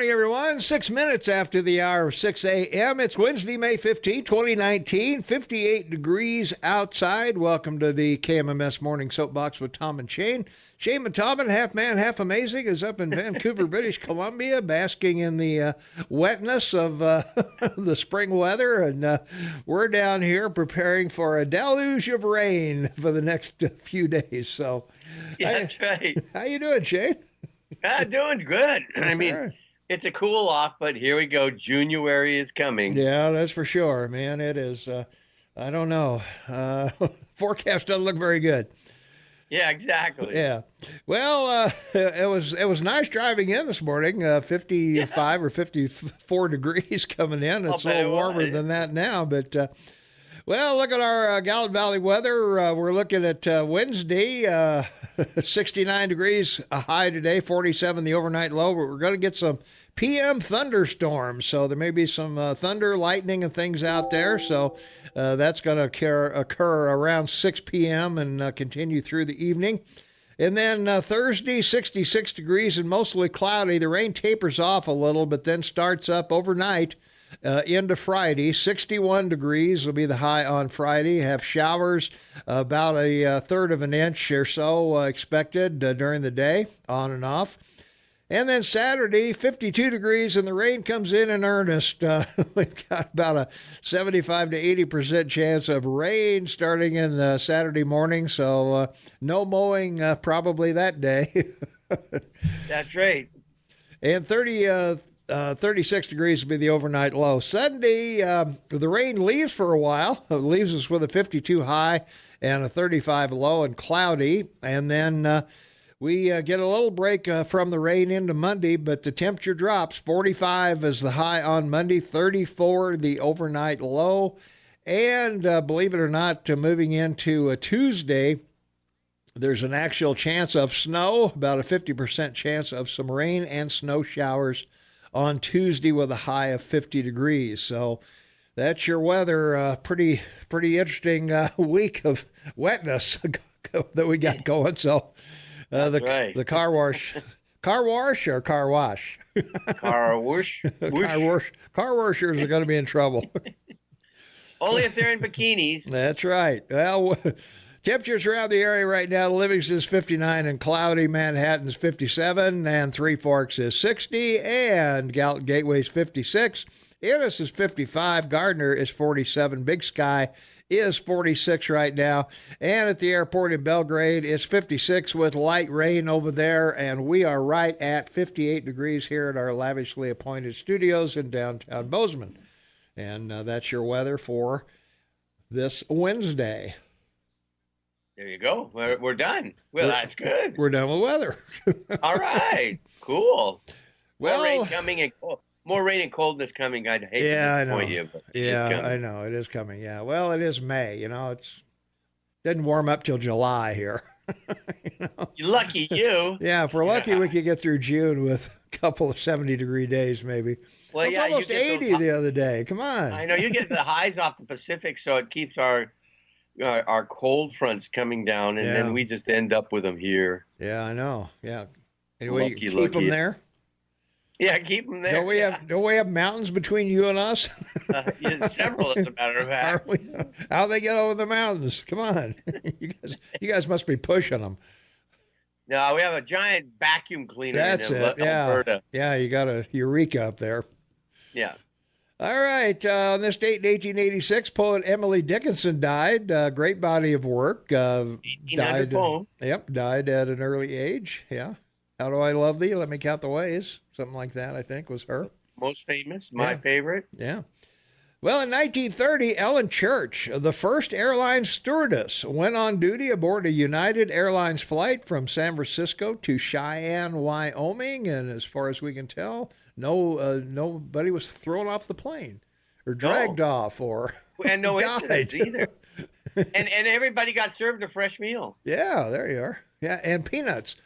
morning, everyone. 6 minutes after the hour of 6 a.m. It's Wednesday, May 15, 2019, 58 degrees outside. Welcome to the KMMS Morning Soapbox with Tom and Shane. Shane Matobin, half man, half amazing, is up in Vancouver, British Columbia, basking in the wetness of the spring weather. And we're down here preparing for a deluge of rain for the next few days. So, yeah, that's right. How you doing, Shane? Doing good. I mean, All right. It's a cool off, but here we go. January is coming. Yeah, that's for sure, man. It is. I don't know. Forecast doesn't look very good. Yeah, exactly. Yeah. Well, it was nice driving in this morning. 55 or 54 degrees coming in. It's a little warmer than that now, but. Well, look at our Gallup Valley weather. We're looking at Wednesday, 69 degrees a high today, 47 the overnight low. But we're going to get some PM thunderstorms, so there may be some thunder, lightning, and things out there. So that's going to occur around 6 p.m. and continue through the evening. And then Thursday, 66 degrees and mostly cloudy. The rain tapers off a little, but then starts up overnight. Into Friday, 61 degrees will be the high on Friday. Have showers about a third of an inch or so expected during the day, on and off. And then Saturday, 52 degrees, and the rain comes in earnest. We've got about a 75 to 80% chance of rain starting in Saturday morning, so no mowing probably that day. That's right. And 36 degrees will be the overnight low. Sunday, the rain leaves for a while. It leaves us with a 52 high and a 35 low and cloudy. And then we get a little break from the rain into Monday, but the temperature drops. 45 is the high on Monday, 34 the overnight low. And believe it or not, moving into Tuesday, there's an actual chance of snow, about a 50% chance of some rain and snow showers on Tuesday with a high of 50 degrees. So that's your weather. Pretty interesting week of wetness that we got going. So the car wash or car wash? Car wash. Car washers are going to be in trouble. Only if they're in bikinis. That's right. Well, temperatures around the area right now, Livingston's 59 and cloudy, Manhattan's 57, and Three Forks is 60, and Gallup Gateway's 56. Ennis is 55, Gardner is 47, Big Sky is 46 right now, and at the airport in Belgrade it's 56 with light rain over there, and we are right at 58 degrees here at our lavishly appointed studios in downtown Bozeman. And that's your weather for this Wednesday. There you go. We're done. Well, that's good. We're done with weather. All right. Cool. Well, more rain coming and more rain and coldness coming. I'd hate to disappoint you, but I know it is coming. Yeah. Well, it is May. You know, it's didn't warm up till July here. You're lucky you. Yeah, if we're lucky, we could get through June with a couple of 70-degree days, maybe. Well, it was almost 80 the other day. Come on. I know you get the highs off the Pacific, so it keeps our cold fronts coming down, and then we just end up with them here. Yeah, I know. Yeah. Anyway, lucky, keep them there. Yeah, keep them there. Don't we have mountains between you and us? Several, as a matter of fact. How they get over the mountains? Come on, you guys must be pushing them. No, we have a giant vacuum cleaner. That's in it. Alberta. Yeah, you got a Eureka up there. Yeah. All right. On this date in 1886, poet Emily Dickinson died. Great body of work. Died. Poem. Yep, died at an early age. Yeah. How do I love thee? Let me count the ways. Something like that, I think, was her. Most famous, my favorite. Yeah. Well, in 1930, Ellen Church, the first airline stewardess, went on duty aboard a United Airlines flight from San Francisco to Cheyenne, Wyoming, and as far as we can tell, nobody was thrown off the plane or dragged off or and no died. incidents either. and everybody got served a fresh meal. Yeah, there you are. Yeah, and peanuts.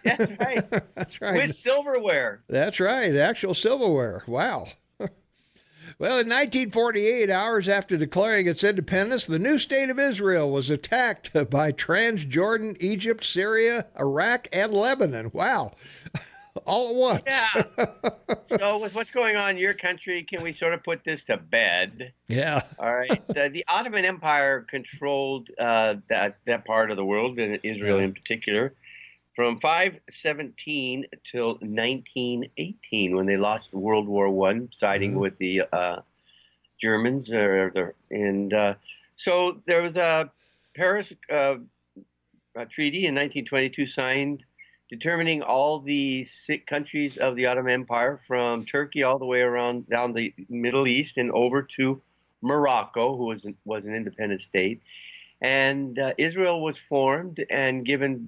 That's right. That's right. With silverware. That's right. The actual silverware. Wow. Well, in 1948, hours after declaring its independence, the new state of Israel was attacked by Transjordan, Egypt, Syria, Iraq, and Lebanon. Wow. All at once. Yeah. So with what's going on in your country, can we sort of put this to bed? Yeah. All right. The Ottoman Empire controlled that part of the world, and Israel in particular, from 517 till 1918, when they lost World War I, siding with the Germans. So there was a Paris treaty in 1922 signed, determining all the countries of the Ottoman Empire, from Turkey all the way around down the Middle East and over to Morocco, who was an independent state. And Israel was formed and given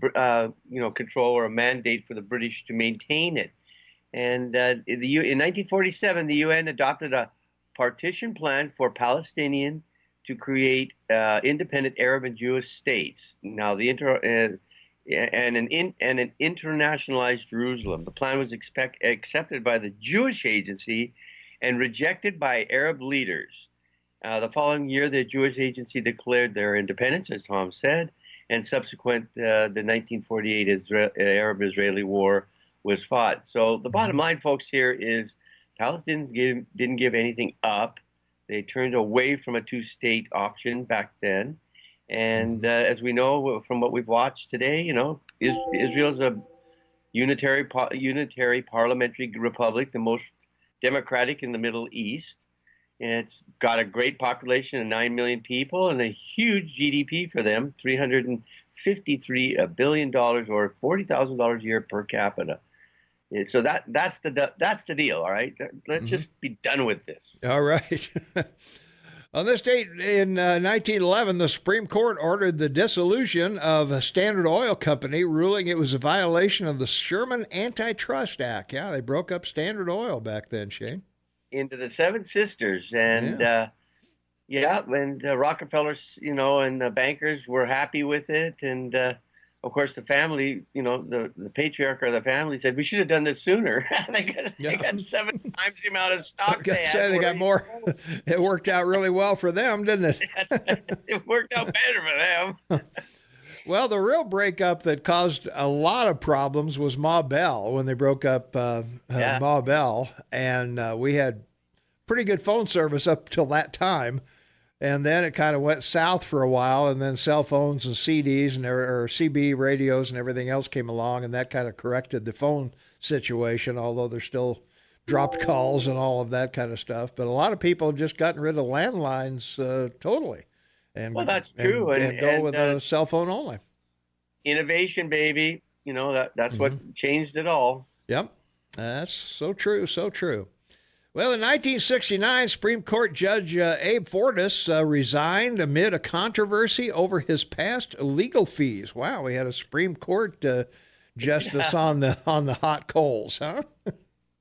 control or a mandate for the British to maintain it. And in 1947, the UN adopted a partition plan for Palestinian to create independent Arab and Jewish states. Now, an internationalized Jerusalem. The plan was accepted by the Jewish Agency and rejected by Arab leaders. The following year, the Jewish Agency declared their independence, as Tom said, and subsequent the 1948 Arab-Israeli War was fought. So the bottom line, folks, here is Palestinians didn't give anything up. They turned away from a two-state option back then. And as we know from what we've watched today, Israel's a unitary parliamentary republic, the most democratic in the Middle East. And it's got a great population of 9 million people and a huge GDP for them, $353 billion or $40,000 a year per capita. So that's the deal. All right, let's just be done with this. All right. On this date in 1911, the Supreme Court ordered the dissolution of Standard Oil Company, ruling it was a violation of the Sherman Antitrust Act. Yeah, they broke up Standard Oil back then, Shane. Into the Seven Sisters, and Rockefellers, and the bankers were happy with it, and of course the family, the patriarch of the family said we should have done this sooner. they got 7 times the amount of stock they had. They got more. It worked out really well for them, didn't it? It worked out better for them. Well, the real breakup that caused a lot of problems was Ma Bell, when they broke up Ma Bell, and we had pretty good phone service up till that time, and then it kind of went south for a while, and then cell phones and CDs or CB radios and everything else came along, and that kind of corrected the phone situation, although there's still dropped calls and all of that kind of stuff. But a lot of people have just gotten rid of landlines totally. And, well, that's true. And go with a cell phone only. Innovation, baby. That's what changed it all. Yep. That's so true, so true. Well, in 1969, Supreme Court Judge Abe Fortas resigned amid a controversy over his past legal fees. Wow, we had a Supreme Court justice on the hot coals, huh?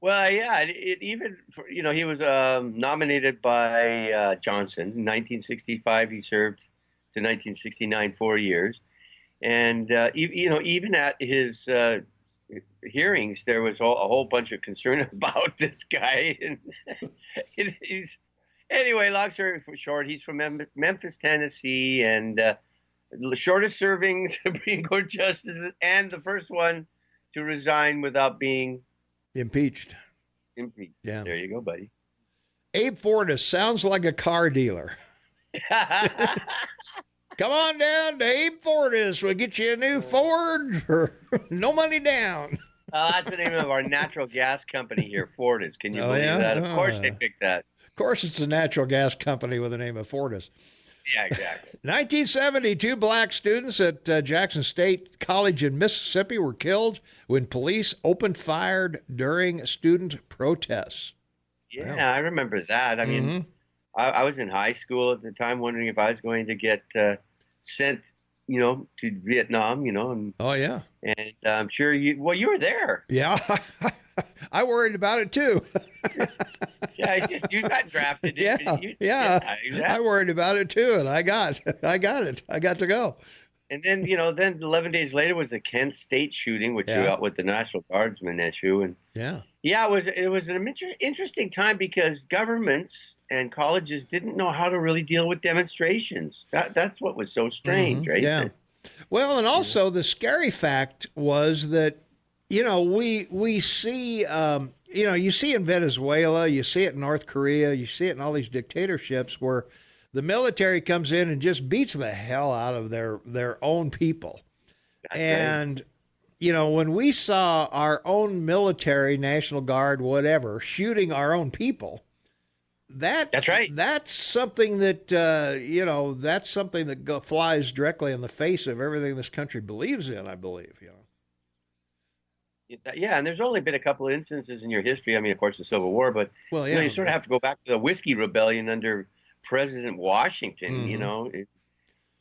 Well, yeah, he was nominated by Johnson in 1965. He served to 1969, 4 years, and even at his hearings, there was a whole bunch of concern about this guy. And anyway, long story short, he's from Memphis, Tennessee, and the shortest-serving Supreme Court justice and the first one to resign without being impeached. Yeah. There you go, buddy. Abe Fortas sounds like a car dealer. Come on down to Abe Fortas. We'll get you a new Ford for no money down. That's the name of our natural gas company here, Fortas. Can you believe that? Of course they picked that. Of course it's a natural gas company with the name of Fortas. Yeah, exactly. 1972, black students at Jackson State College in Mississippi were killed when police opened fire during student protests. Yeah, wow. I remember that. I mean, I was in high school at the time, wondering if I was going to get sent, to Vietnam, And, oh, yeah. And I'm sure you were there. Yeah. I worried about it too. Yeah, you got drafted. Yeah, exactly. I worried about it too, and I got it. I got to go. And then, then 11 days later was the Kent State shooting, which you got with the National Guardsman issue, and it was an interesting time because governments and colleges didn't know how to really deal with demonstrations. That's what was so strange, right? Yeah. Well, and also the scary fact was that, we see you see in Venezuela, you see it in North Korea, you see it in all these dictatorships where the military comes in and just beats the hell out of their own people. That's And right. when we saw our own military, National Guard, whatever, shooting our own people, That's right. that's something that that's something that flies directly in the face of everything this country believes in. I believe. Yeah, and there's only been a couple of instances in your history. I mean, of course, the Civil War, but Well, you yeah, sort of have to go back to the Whiskey Rebellion under President Washington. mm-hmm.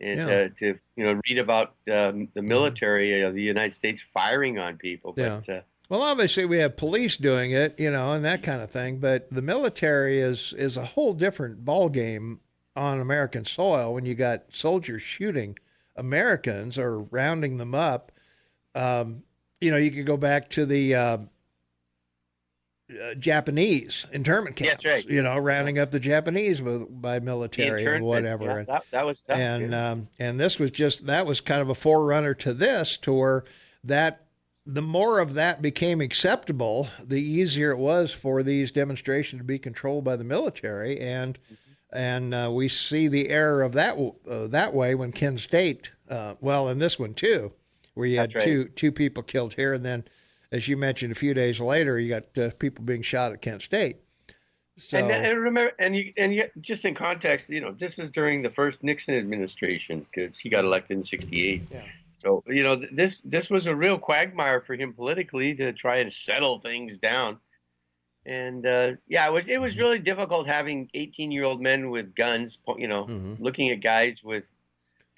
And Yeah, to read about the mm-hmm. military of the United States firing on people. Yeah. But Well, obviously we have police doing it, and that kind of thing, but the military is a whole different ball game on American soil when you got soldiers shooting Americans or rounding them up. You could go back to the Japanese internment camps, yes, right. rounding Yes. up the Japanese by The military and internment, whatever. yeah, that was tough. And Yeah. this was that was kind of a forerunner to this, to where that the more of that became acceptable, the easier it was for these demonstrations to be controlled by the military. And we see the error of that way when Kent State, well, in this one too, where you had That's right. two people killed here, and then, as you mentioned, a few days later, you got people being shot at Kent State. So And remember, and you, just in context, this is during the first Nixon administration because he got elected in '68. yeah, So this was a real quagmire for him politically to try and settle things down. And yeah, it was really difficult having 18-year-old men with guns, hmm looking at guys with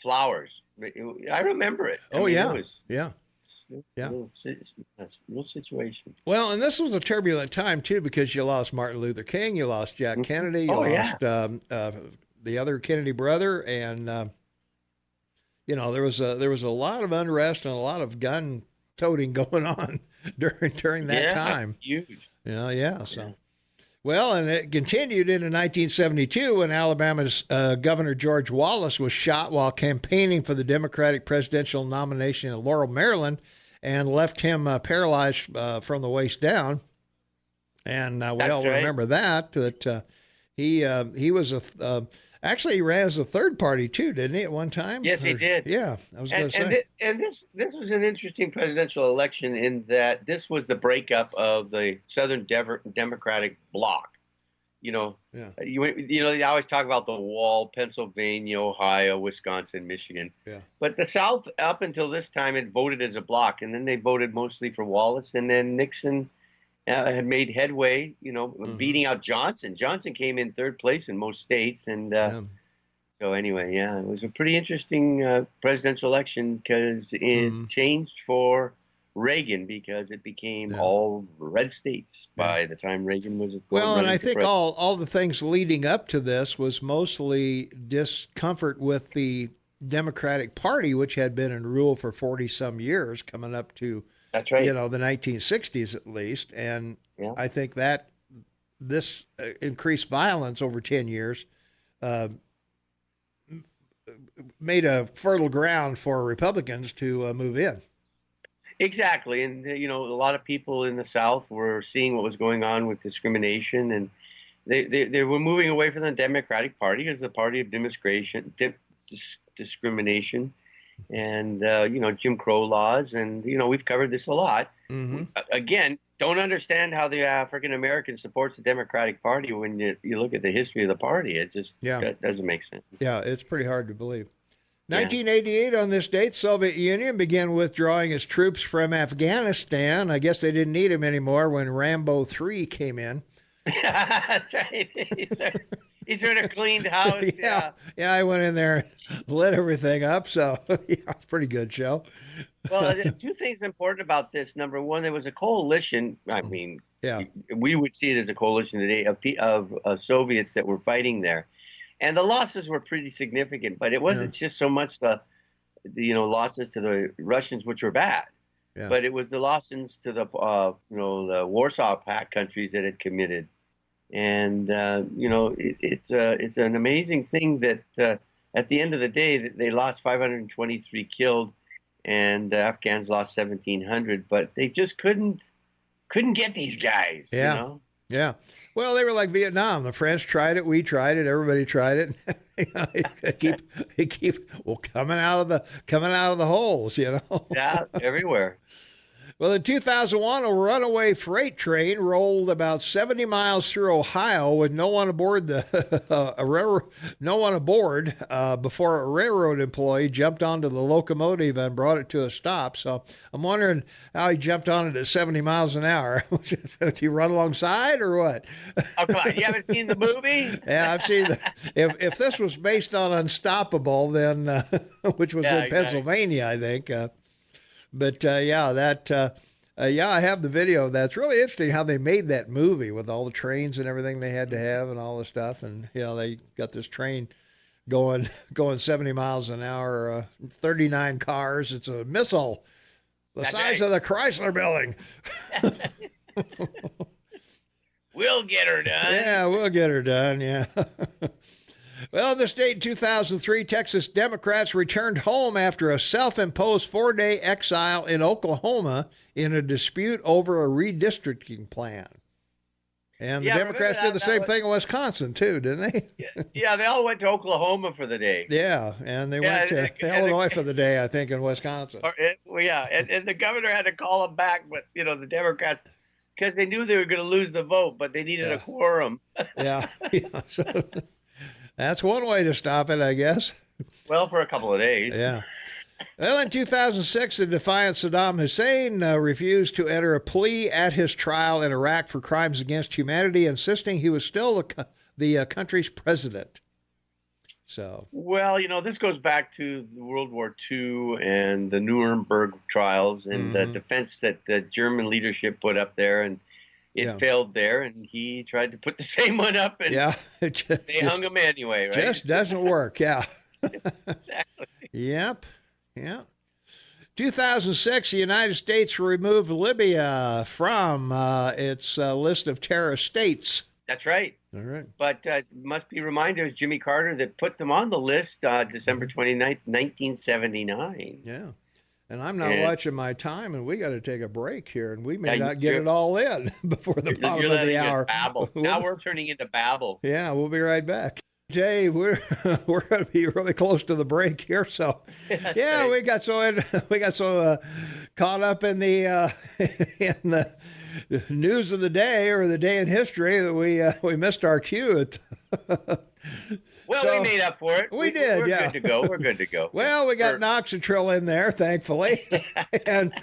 flowers. I remember it. I oh mean, it yeah, was yeah. a Yeah. real situation. Well, and this was a turbulent time too, because you lost Martin Luther King, you lost Jack Mhm. Kennedy, you Oh yeah. lost the other Kennedy brother, and there was a lot of unrest and a lot of gun toting going on during that Yeah, time. huge. Yeah. Yeah. So well, and it continued into 1972 when Alabama's Governor George Wallace was shot while campaigning for the Democratic presidential nomination in Laurel, Maryland, and left him paralyzed from the waist down. And we That's all right. remember that he was actually he ran as a third party too, didn't he, at one time? Yes, he did. Yeah, I was going And to and say. this was an interesting presidential election in that this was the breakup of the Southern Democratic bloc. Yeah, They always talk about the wall, Pennsylvania, Ohio, Wisconsin, Michigan, yeah. but the South up until this time had voted as a bloc, and then they voted mostly for Wallace, and then Nixon had made headway, hmm beating out Johnson. Johnson came in third place in most states, and Yeah. so anyway, yeah, it was a pretty interesting presidential election because it hmm changed for Reagan because it became Yeah. all red states Yeah. by the time Reagan was Well, and I running for think president. all the things leading up to this was mostly discomfort with the Democratic Party, which had been in rule for 40 some years, coming up to That's right. the 1960s at least. And Yeah. I think that this increased violence over 10 years uh, made a fertile ground for Republicans to move in. Exactly. And, a lot of people in the South were seeing what was going on with discrimination, and they were moving away from the Democratic Party as the party of discrimination and, Jim Crow laws. And, we've covered this a lot. hmm Again, don't understand how the African American supports the Democratic Party when you look at the history of the party. It just Yeah. doesn't make sense. Yeah, it's pretty hard to believe. Yeah. 1988, on this date, Soviet Union began withdrawing its troops from Afghanistan. I guess they didn't need them anymore when Rambo 3 came in. That's right. He sort of cleaned house. Yeah. Yeah, I went in there and lit everything up. So, yeah, it's a pretty good show. Well, two things important about this. Number one, there was a coalition. I mean, Yeah, we would see it as a coalition today of Soviets that were fighting there, and the losses were pretty significant. But it yeah, wasn't just so much the losses to the Russians, which were bad, yeah. but it was the losses to the Warsaw Pact countries that had committed. And it's an amazing thing that at the end of the day that they lost 523 killed, and the Afghans lost 1,700, but they just couldn't couldn't get these guys. Yeah. You know? Yeah. Well, they were like Vietnam. The French tried it. We tried it. Everybody tried it. They keep coming out of the holes, you know. Yeah, everywhere. Well, in 2001, a runaway freight train rolled about 70 miles through Ohio with no one aboard before a railroad employee jumped onto the locomotive and brought it to a stop. So I'm wondering how he jumped on it at 70 miles an hour. Did he run alongside or what? Oh, come on. You haven't seen the movie? Yeah, I've seen the. If this was based on Unstoppable, then which was in Pennsylvania, I think. But I have the video. That's really interesting how they made that movie with all the trains and everything they had to have and all the stuff. And they got this train going 70 miles an hour, 39 cars. It's a missile the size of the Chrysler Building. We'll get her done. Yeah, we'll get her done. Yeah. Well, in the state in 2003, Texas Democrats returned home after a self-imposed 4-day exile in Oklahoma in a dispute over a redistricting plan. And the Democrats did the same thing in Wisconsin, too, didn't they? Yeah, they all went to Oklahoma for the day. Yeah, and they went to Illinois for the day, I think, in Wisconsin. And the governor had to call them back, but, the Democrats, because they knew they were going to lose the vote, but they needed a quorum. Yeah. So, that's one way to stop it, I guess. Well, for a couple of days. Yeah. Well, in 2006, the defiant Saddam Hussein refused to enter a plea at his trial in Iraq for crimes against humanity, insisting he was still the country's president. So. Well, this goes back to World War II and the Nuremberg trials and the defense that the German leadership put up there, and it failed there, and he tried to put the same one up, and they hung him anyway, right? Just doesn't work, yeah. Exactly. Yep. 2006, the United States removed Libya from its list of terrorist states. That's right. All right. But it must be reminded of Jimmy Carter that put them on the list December 29th, 1979. Yeah. And I'm not watching my time, and we got to take a break here, and we may not get it all in before the bottom of the hour. Babble. Now we're turning into babble. Yeah, we'll be right back. Jay, we're going to be really close to the break here, so we got so caught up in the news of the day or the day in history that we missed our cue. Well, we made up for it. We did. We're good to go. We're good to go. Well, we got Noxitril in there, thankfully. And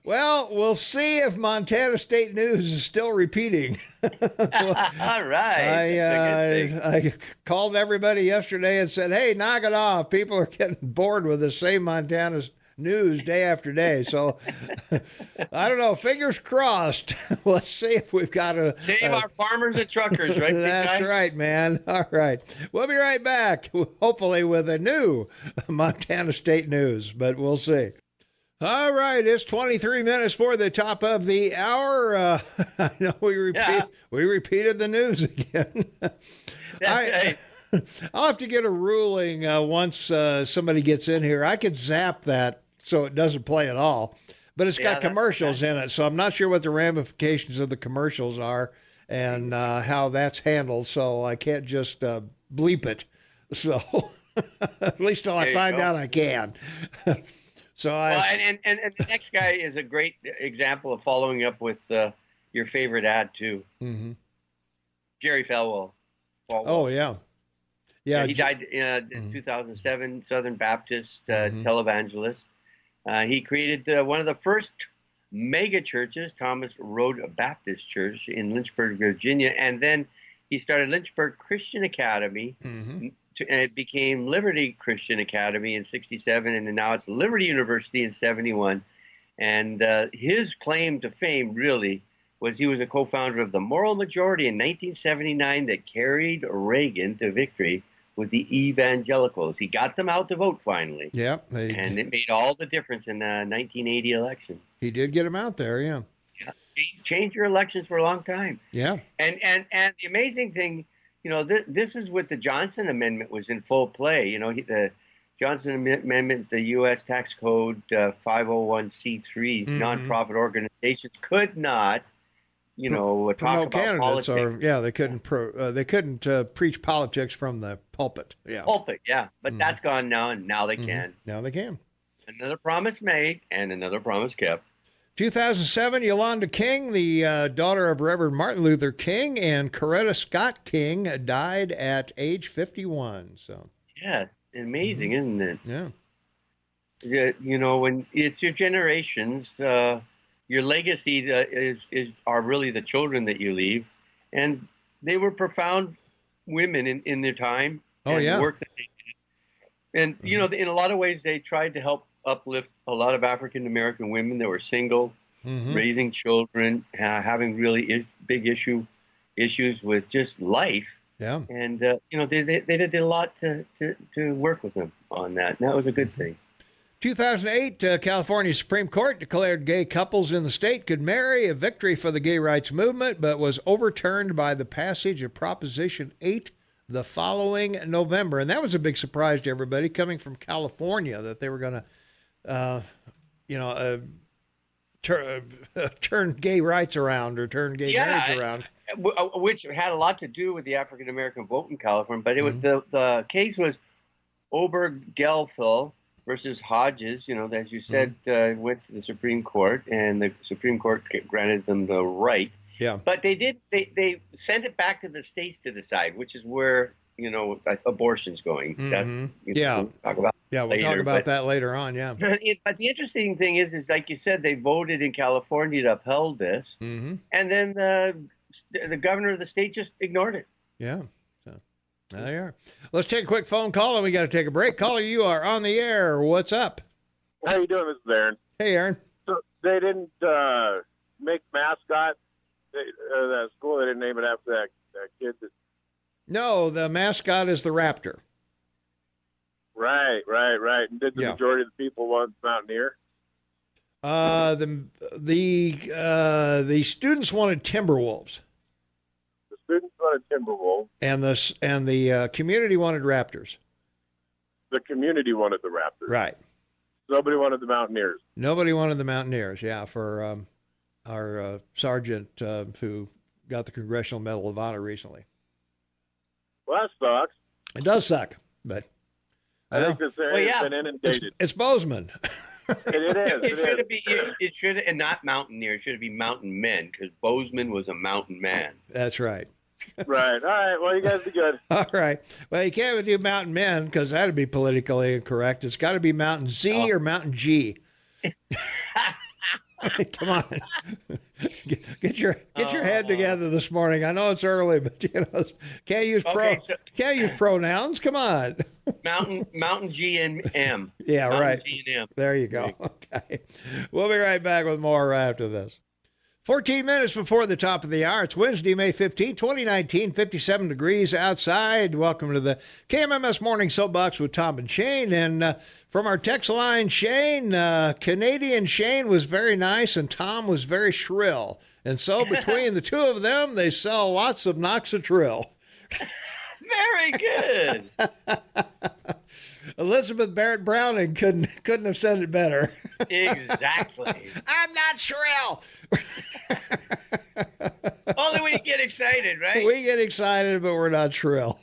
well, we'll see if Montana State News is still repeating. All right. I called everybody yesterday and said, "Hey, knock it off. People are getting bored with the same Montana news day after day." So I don't know. Fingers crossed. Let's see if we've got a save our farmers and truckers, right? That's right, man. All right. We'll be right back, hopefully with a new Montana State News, but we'll see. All right, it's 23 minutes for the top of the hour. I know we repeated the news again. I'll have to get a ruling once somebody gets in here. I could zap that so it doesn't play at all, but it's got commercials in it, so I'm not sure what the ramifications of the commercials are and how that's handled, so I can't just bleep it. So at least till I find out I can. So and the next guy is a great example of following up with your favorite ad too. Mm-hmm. Jerry Falwell. Oh yeah. He died in 2007. Southern Baptist televangelist. He created one of the first mega churches, Thomas Road Baptist Church in Lynchburg, Virginia, and then he started Lynchburg Christian Academy. Mm-hmm. And it became Liberty Christian Academy in '67, and now it's Liberty University in '71. And his claim to fame really was he was a co-founder of the Moral Majority in 1979 that carried Reagan to victory with the evangelicals. He got them out to vote finally. Yeah. And it made all the difference in the 1980 election. He did get them out there, yeah. Change your elections for a long time. Yeah. And the amazing thing, this is what the Johnson Amendment was in full play. The Johnson Amendment, the U.S. Tax Code 501c3, nonprofit organizations could not, talk about candidates, politics. they couldn't preach politics from the pulpit. Yeah, pulpit. Yeah, but that's gone now, and now they can. Now they can. Another promise made, and another promise kept. 2007, Yolanda King, the daughter of Reverend Martin Luther King, and Coretta Scott King died at age 51. So. Yes, amazing, isn't it? Yeah. When it's your generations, your legacy are really the children that you leave, and they were profound women in their time. Oh, yeah. The work that they did. And in a lot of ways, they tried to help uplift a lot of African American women that were single, raising children, having really big issues with just life. Yeah. And they did a lot to work with them on that. And that was a good thing. 2008, California Supreme Court declared gay couples in the state could marry, a victory for the gay rights movement, but was overturned by the passage of Proposition 8 the following November. And that was a big surprise to everybody coming from California that they were going to, turn gay rights around or turn gay marriage around. Which had a lot to do with the African American vote in California. But it was the case was Obergefell versus Hodges, as you said, went to the Supreme Court, and the Supreme Court granted them the right. Yeah. But they sent it back to the states to decide, which is where, abortion's going. That's, we'll talk about we'll talk about that later on, yeah. But the interesting thing is like you said, they voted in California to uphold this, and then the governor of the state just ignored it. Yeah. There you are. Let's take a quick phone call, and we got to take a break. Caller, you are on the air. What's up? How you doing? This is Aaron. Hey, Aaron. So they didn't make mascot that school. They didn't name it after that kid. No, the mascot is the raptor. Right. And did the majority of the people want Mountaineer? The students wanted Timberwolves. Students wanted Timberwolves, and the community wanted Raptors. The community wanted the Raptors. Right. Nobody wanted the Mountaineers. Nobody wanted the Mountaineers. Yeah, for our sergeant who got the Congressional Medal of Honor recently. Well, that sucks. It does suck, but I think this area has been inundated. It's Bozeman. It is. It should, and not Mountaineer. It should be Mountain Men, because Bozeman was a mountain man. That's right. Right. All right. Well, you guys be good. All right. Well, you can't do Mountain Men because that'd be politically incorrect. It's got to be Mountain Z or Mountain G. Come on. Get your head together this morning. I know it's early, but can't use pronouns. Come on. Mountain G and M. Yeah, Mountain right. G and M. There you go. Okay. We'll be right back with more right after this. 14 minutes before the top of the hour. It's Wednesday, May 15, 2019, 57 degrees outside. Welcome to the KMMS Morning Soapbox with Tom and Shane. And from our text line, Shane, Canadian Shane was very nice and Tom was very shrill. And so between the two of them, they sell lots of Noxatril. Very good. Elizabeth Barrett Browning couldn't have said it better. Exactly. I'm not shrill. Only we get excited, right? We get excited, but we're not shrill.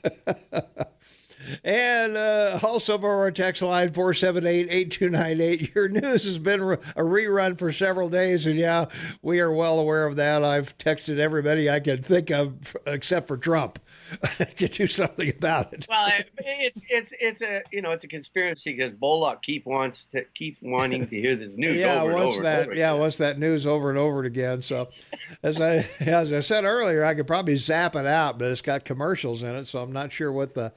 And also for our text line, 478-8298. Your news has been a rerun for several days, and yeah, we are well aware of that. I've texted everybody I can think of, except for Trump, to do something about it. Well, it's a conspiracy because Bullock keeps wanting to hear this news over and over. Wants that news over and over again. So, as I said earlier, I could probably zap it out, but it's got commercials in it, so I'm not sure what the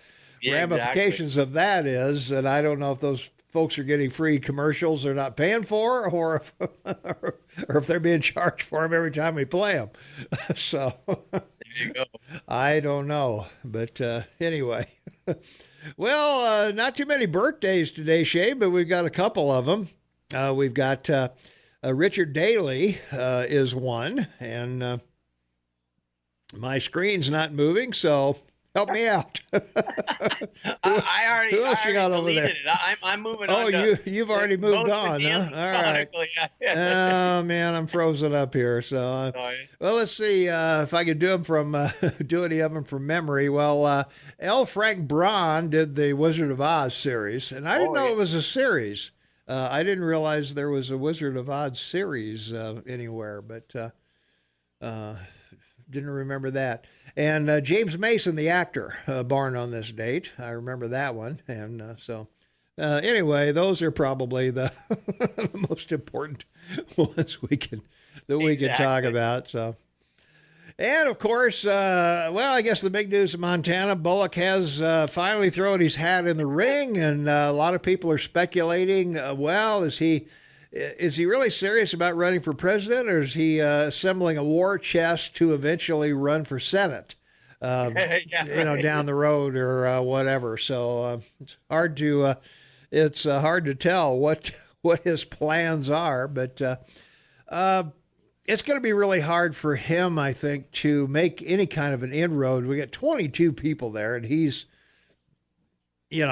ramifications of that is, and I don't know if those folks are getting free commercials they're not paying for, or if they're being charged for them every time we play them. So there you go. I don't know, but anyway. Well, not too many birthdays today, Shay, but we've got a couple of them. We've got Richard Daley is one, and my screen's not moving, so Help me out. I already, who else you got over there? It. I'm moving on. Oh, you've already moved on, huh? All right. Oh man, I'm frozen up here. So, well, let's see if I could do them from do any of them from memory. Well, L. Frank Braun did the Wizard of Oz series, and I didn't know it was a series. I didn't realize there was a Wizard of Oz series anywhere, but didn't remember that. And James Mason, the actor, born on this date. I remember that one. And anyway, those are probably the, the most important ones we can talk about. So, and of course, well, I guess the big news in Montana, Bullock has finally thrown his hat in the ring, and a lot of people are speculating. Well, is he really serious about running for president, or is he assembling a war chest to eventually run for Senate? Down the road or whatever. So it's hard to tell what his plans are, but it's going to be really hard for him, I think, to make any kind of an inroad. We got 22 people there, and he's, in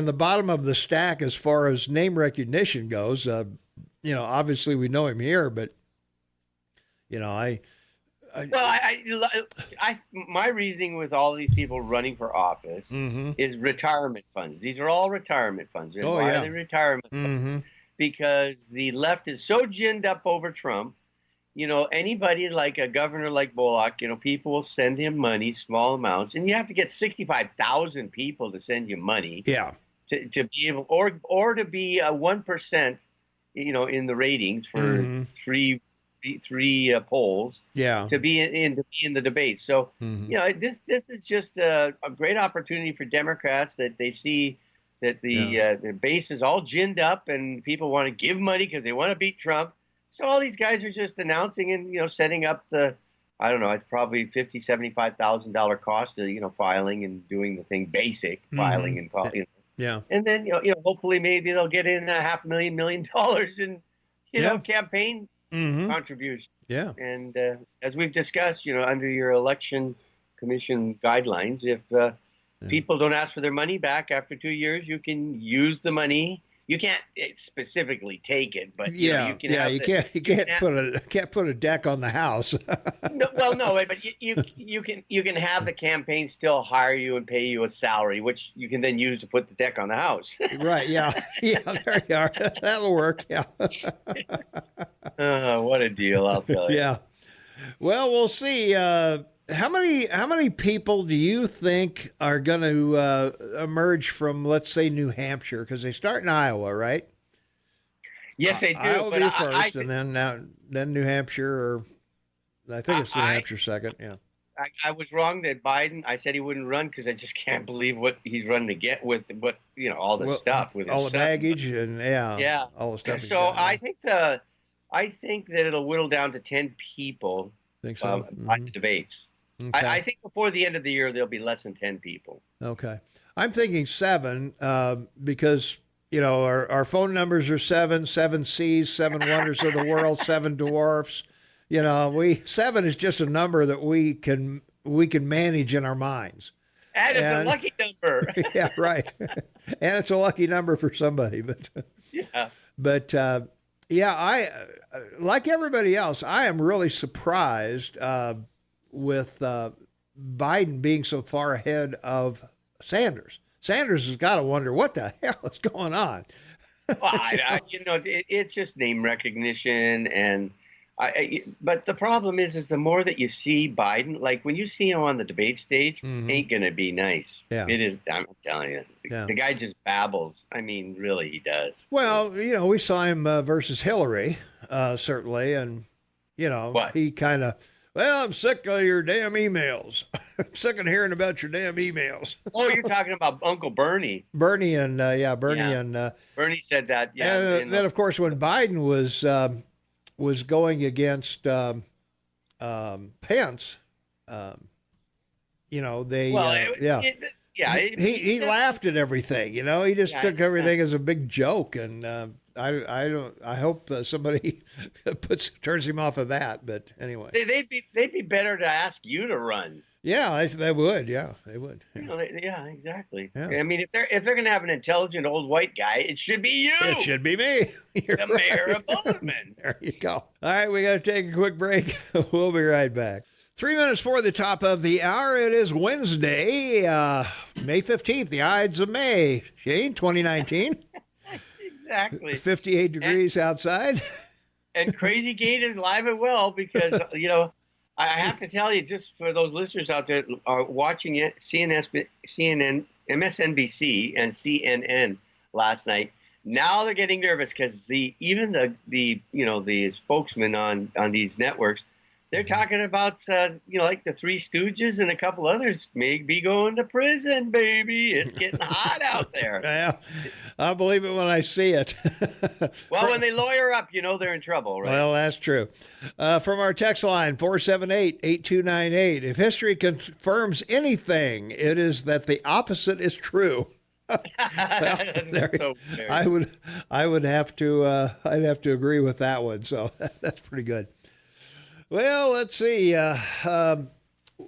the bottom of the stack as far as name recognition goes. Obviously we know him here, but my reasoning with all these people running for office is retirement funds. These are all retirement funds. Why are they retirement funds? Because the left is so ginned up over Trump. Anybody like a governor like Bullock, people will send him money, small amounts, and you have to get 65,000 people to send you money. Yeah. To be able, or to be 1%, in the ratings for three polls. Yeah. To be in the debate. So this is just a great opportunity for Democrats that they see that the base is all ginned up and people want to give money because they want to beat Trump. So all these guys are just announcing and, setting up it's probably $50,000, $75,000 cost of, filing and doing the thing basic, filing and, yeah. And then, hopefully maybe they'll get in $500,000, $1 million in, campaign contribution. Yeah. And as we've discussed, under your election commission guidelines, if people don't ask for their money back after 2 years, you can use the money. You can't specifically take it, but you can't put a deck on the house. No, but you can have the campaign still hire you and pay you a salary, which you can then use to put the deck on the house. Right? Yeah. There you are. That'll work. Yeah. What a deal! I'll tell you. Yeah. Well, we'll see. How many people do you think are going to emerge from, let's say, New Hampshire? Because they start in Iowa, right? Yes, they do. Iowa will be first, and then New Hampshire, or I think it's New Hampshire second. Yeah. I was wrong that Biden. I said he wouldn't run because I just can't believe what he's running to get with all the stuff with all the baggage and all the stuff. So I think that it'll whittle down to 10 people. Think so? By the debates. Okay. I think before the end of the year, there'll be less than 10 people. Okay. I'm thinking 7 because, our phone numbers are 7 C's, 7 wonders of the world, 7 dwarfs. 7 is just a number that we can manage in our minds. And it's a lucky number. Yeah, right. And it's a lucky number for somebody. But I, like everybody else, I am really surprised with Biden being so far ahead of Sanders. Sanders has got to wonder what the hell is going on. Well, it's just name recognition, and but the problem is the more that you see Biden, like when you see him on the debate stage, ain't gonna be nice. Yeah. It is. I'm telling you, the guy just babbles. I mean, really, he does. Well, we saw him versus Hillary, certainly, and he kind of. Well, I'm sick of your damn emails. I'm sick of hearing about your damn emails. Oh, you're talking about Uncle Bernie. Bernie and Bernie said that. Yeah. And then, of course, when Biden was going against Pence, he laughed at everything. He just took everything as a big joke, and I don't. I hope somebody turns him off of that. But anyway, they'd be better to ask you to run. Yeah, they would. Yeah, they would. Yeah, yeah, exactly. Yeah. I mean, if they're going to have an intelligent old white guy, it should be you. It should be me. You're the right. mayor of Bozeman. There you go. All right, we got to take a quick break. We'll be right back. 3 minutes for the top of the hour. It is Wednesday, May 15th, the Ides of May. Shane, 2019. Exactly. 58 degrees outside. And Crazy Gate is live and well because, I have to tell you, just for those listeners out there are watching it, CNN, MSNBC, and CNN last night. Now they're getting nervous because even the spokesman on these networks, they're talking about like the Three Stooges and a couple others may be going to prison, baby. It's getting hot out there. Yeah, I'll believe it when I see it. Well, when they lawyer up, they're in trouble, right? Well, that's true. From our text line, 478-8298, if history confirms anything, it is that the opposite is true. Well, I would have to I'd have to agree with that one. So that's pretty good. Well, let's see.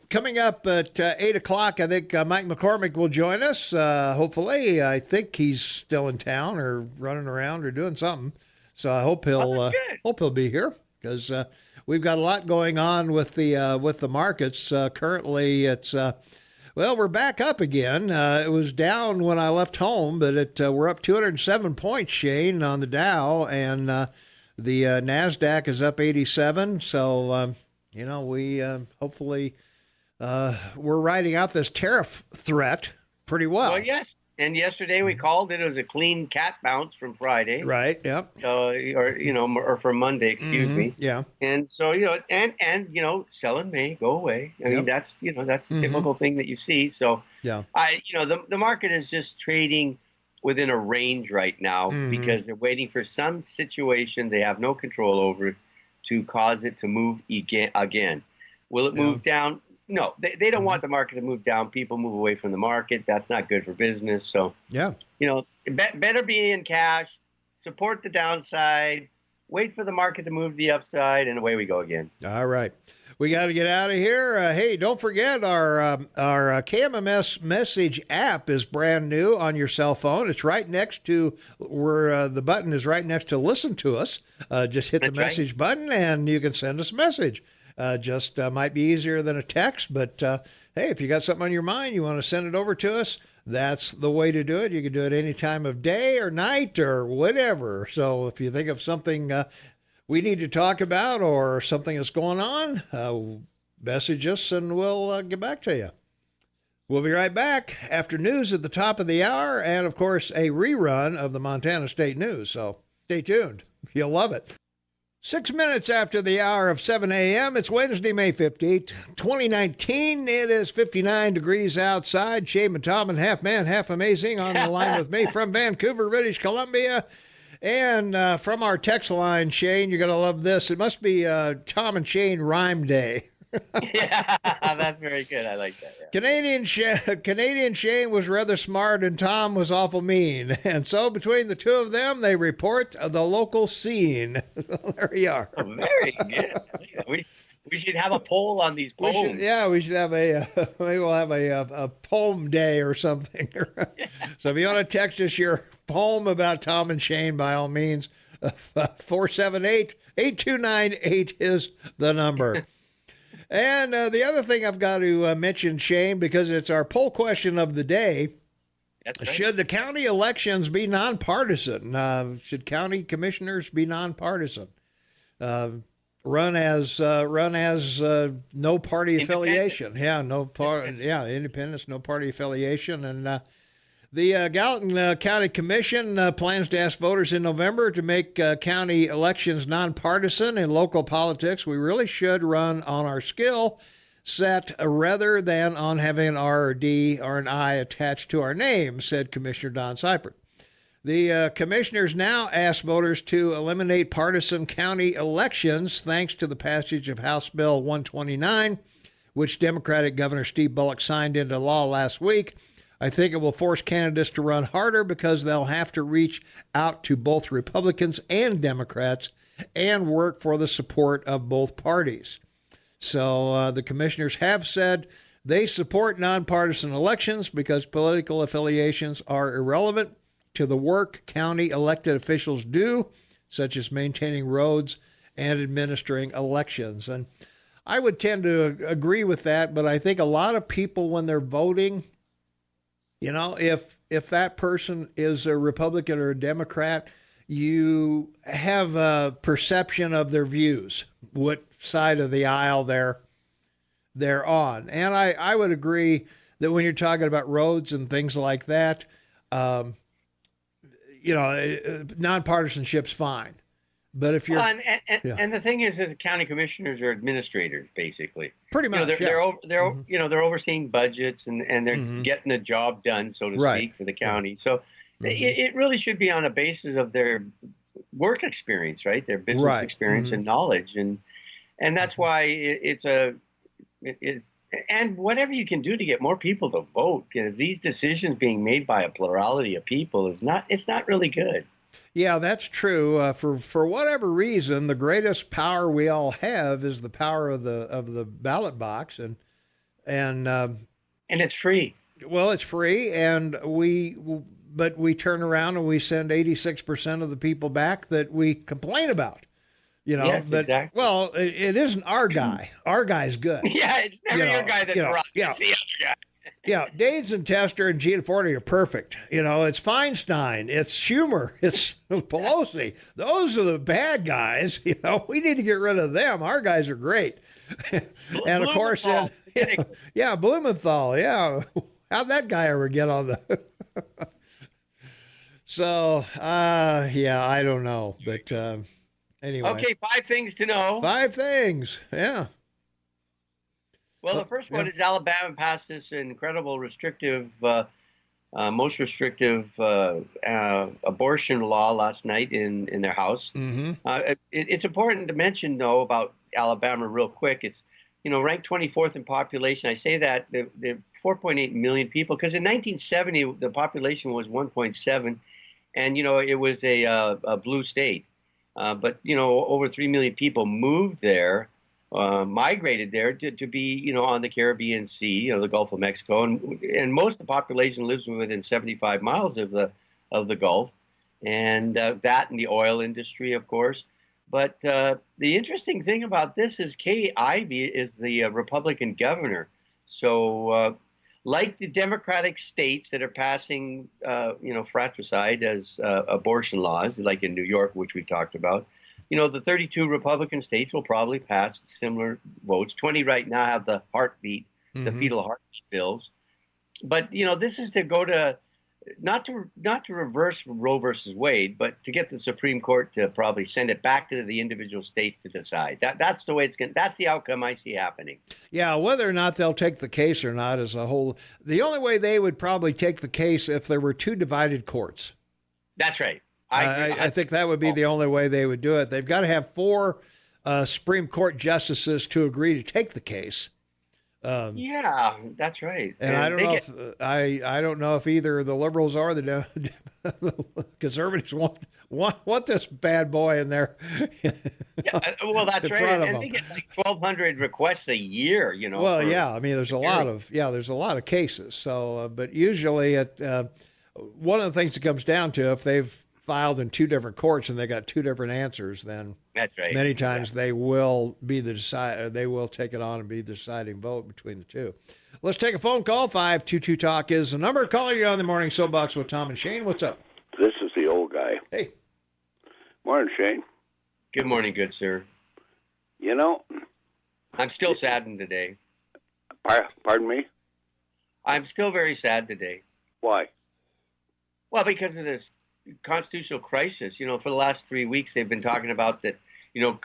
Coming up at 8 o'clock, I think Mike McCormick will join us. Hopefully, I think he's still in town or running around or doing something. So I hope he'll be here because we've got a lot going on with the markets. Currently, it's we're back up again. It was down when I left home, but we're up 207 points, Shane, on the Dow, and the NASDAQ is up 87. So we hopefully. We're riding out this tariff threat pretty well. Well, yes. And yesterday we called it. It was a clean cat bounce from Friday. Right. Yep. Or from Monday, excuse me. Yeah. And so, and selling may go away. I mean, that's the typical thing that you see. So, yeah. The market is just trading within a range right now because they're waiting for some situation they have no control over to cause it to move again. Will it move down? No, they don't want the market to move down. People move away from the market. That's not good for business. So, better be in cash, support the downside, wait for the market to move to the upside, and away we go again. All right. We got to get out of here. Hey, don't forget our KMMS message app is brand new on your cell phone. It's right next to where the button is right next to listen to us. Just hit the message button and you can send us a message. Just might be easier than a text, but hey, if you got something on your mind, you want to send it over to us, that's the way to do it. You can do it any time of day or night or whatever. So if you think of something we need to talk about or something that's going on, message us and we'll get back to you. We'll be right back after news at the top of the hour and, of course, a rerun of the Montana State News. So stay tuned. You'll love it. 6 minutes after the hour of 7 a.m., it's Wednesday, May 15th, 2019. It is 59 degrees outside. Shane and Tom and Half Man, Half Amazing on the line with me from Vancouver, British Columbia. And from our text line, Shane, you're going to love this. It must be Tom and Shane Rhyme Day. Yeah, that's very good. I like that. Yeah. Canadian Shane was rather smart and Tom was awful mean. And so between the two of them, they report the local scene. There you are. Oh, very good. We should have a poll on these poems. We should have maybe we'll have a poem day or something. So if you want to text us your poem about Tom and Shane, by all means, 478-8298 is the number. And the other thing I've got to mention, Shane, because it's our poll question of the day, right. Should the county elections be nonpartisan? Should county commissioners be nonpartisan? Run as no party affiliation. Yeah, independence, no party affiliation. And the Gallatin County Commission plans to ask voters in November to make county elections nonpartisan. In local politics, we really should run on our skill set rather than on having an R or D or an I attached to our name, said Commissioner Don Seifert. The commissioners now ask voters to eliminate partisan county elections thanks to the passage of House Bill 129, which Democratic Governor Steve Bullock signed into law last week. I think it will force candidates to run harder because they'll have to reach out to both Republicans and Democrats and work for the support of both parties. So the commissioners have said they support nonpartisan elections because political affiliations are irrelevant to the work county elected officials do, such as maintaining roads and administering elections. And I would tend to agree with that, but I think a lot of people, when they're voting, if that person is a Republican or a Democrat, you have a perception of their views, what side of the aisle they're on. And I would agree that when you're talking about roads and things like that, nonpartisanship's fine. But if you're and the thing is the county commissioners are administrators, basically. Pretty much, they're overseeing budgets and they're getting the job done, so to speak, for the county. So it really should be on a basis of their work experience, right? Their business experience and knowledge, and that's why it's and whatever you can do to get more people to vote, because these decisions being made by a plurality of people it's not really good. Yeah, that's true. For whatever reason, the greatest power we all have is the power of the ballot box, and it's free. Well, it's free, and we turn around and we send 86% of the people back that we complain about. Yes, exactly. Well, it isn't our guy. Our guy's good. Yeah, it's never your guy that's wrong. It's the other guy. Yeah, Daines and Tester and Gianforte are perfect. It's Feinstein, it's Schumer, it's Pelosi. Those are the bad guys. We need to get rid of them. Our guys are great. And of course, Blumenthal. Yeah, how'd that guy ever get on the? So, I don't know, but anyway. Okay, 5 things to know. 5 things. Yeah. Well, the first one is Alabama passed this incredible restrictive, most restrictive abortion law last night in their House. It's important to mention, though, about Alabama real quick. It's, ranked 24th in population. I say that they're 4.8 million people because in 1970 the population was 1.7, and it was a blue state. But over 3 million people moved there. Migrated there to be, on the Caribbean Sea, the Gulf of Mexico, and most of the population lives within 75 miles of the Gulf, and that and the oil industry, of course. But the interesting thing about this is Kay Ivey is the Republican governor. So, like the Democratic states that are passing, fratricide as abortion laws, like in New York, which we talked about. The 32 Republican states will probably pass similar votes. 20 right now have the heartbeat, the fetal heartbeat bills. But, this is to go to, not to reverse Roe versus Wade, but to get the Supreme Court to probably send it back to the individual states to decide. That's the way that's the outcome I see happening. Yeah, whether or not they'll take the case or not is a whole, the only way they would probably take the case if there were 2 divided courts. That's right. I think that would be the only way they would do it. They've got to have 4 Supreme Court justices to agree to take the case. Yeah, that's right. And I don't know I don't know if either the liberals or the conservatives want this bad boy in there. Well, that's right. And they get like 1,200 requests a year. Well, I mean, there's a lot of cases. So, but usually, one of the things it comes down to, if they've filed in 2 different courts and they got 2 different answers, then that's right. Many times they will be they will take it on and be the deciding vote between the 2. Let's take a phone call. 522 Talk is the number. Calling you on the Morning Soapbox with Tom and Shane. What's up? This is the old guy. Hey. Morning, Shane. Good morning, good sir. I'm still saddened today. Pardon me? I'm still very sad today. Why? Well, because of this constitutional crisis. For the last 3 weeks, they've been talking about that, your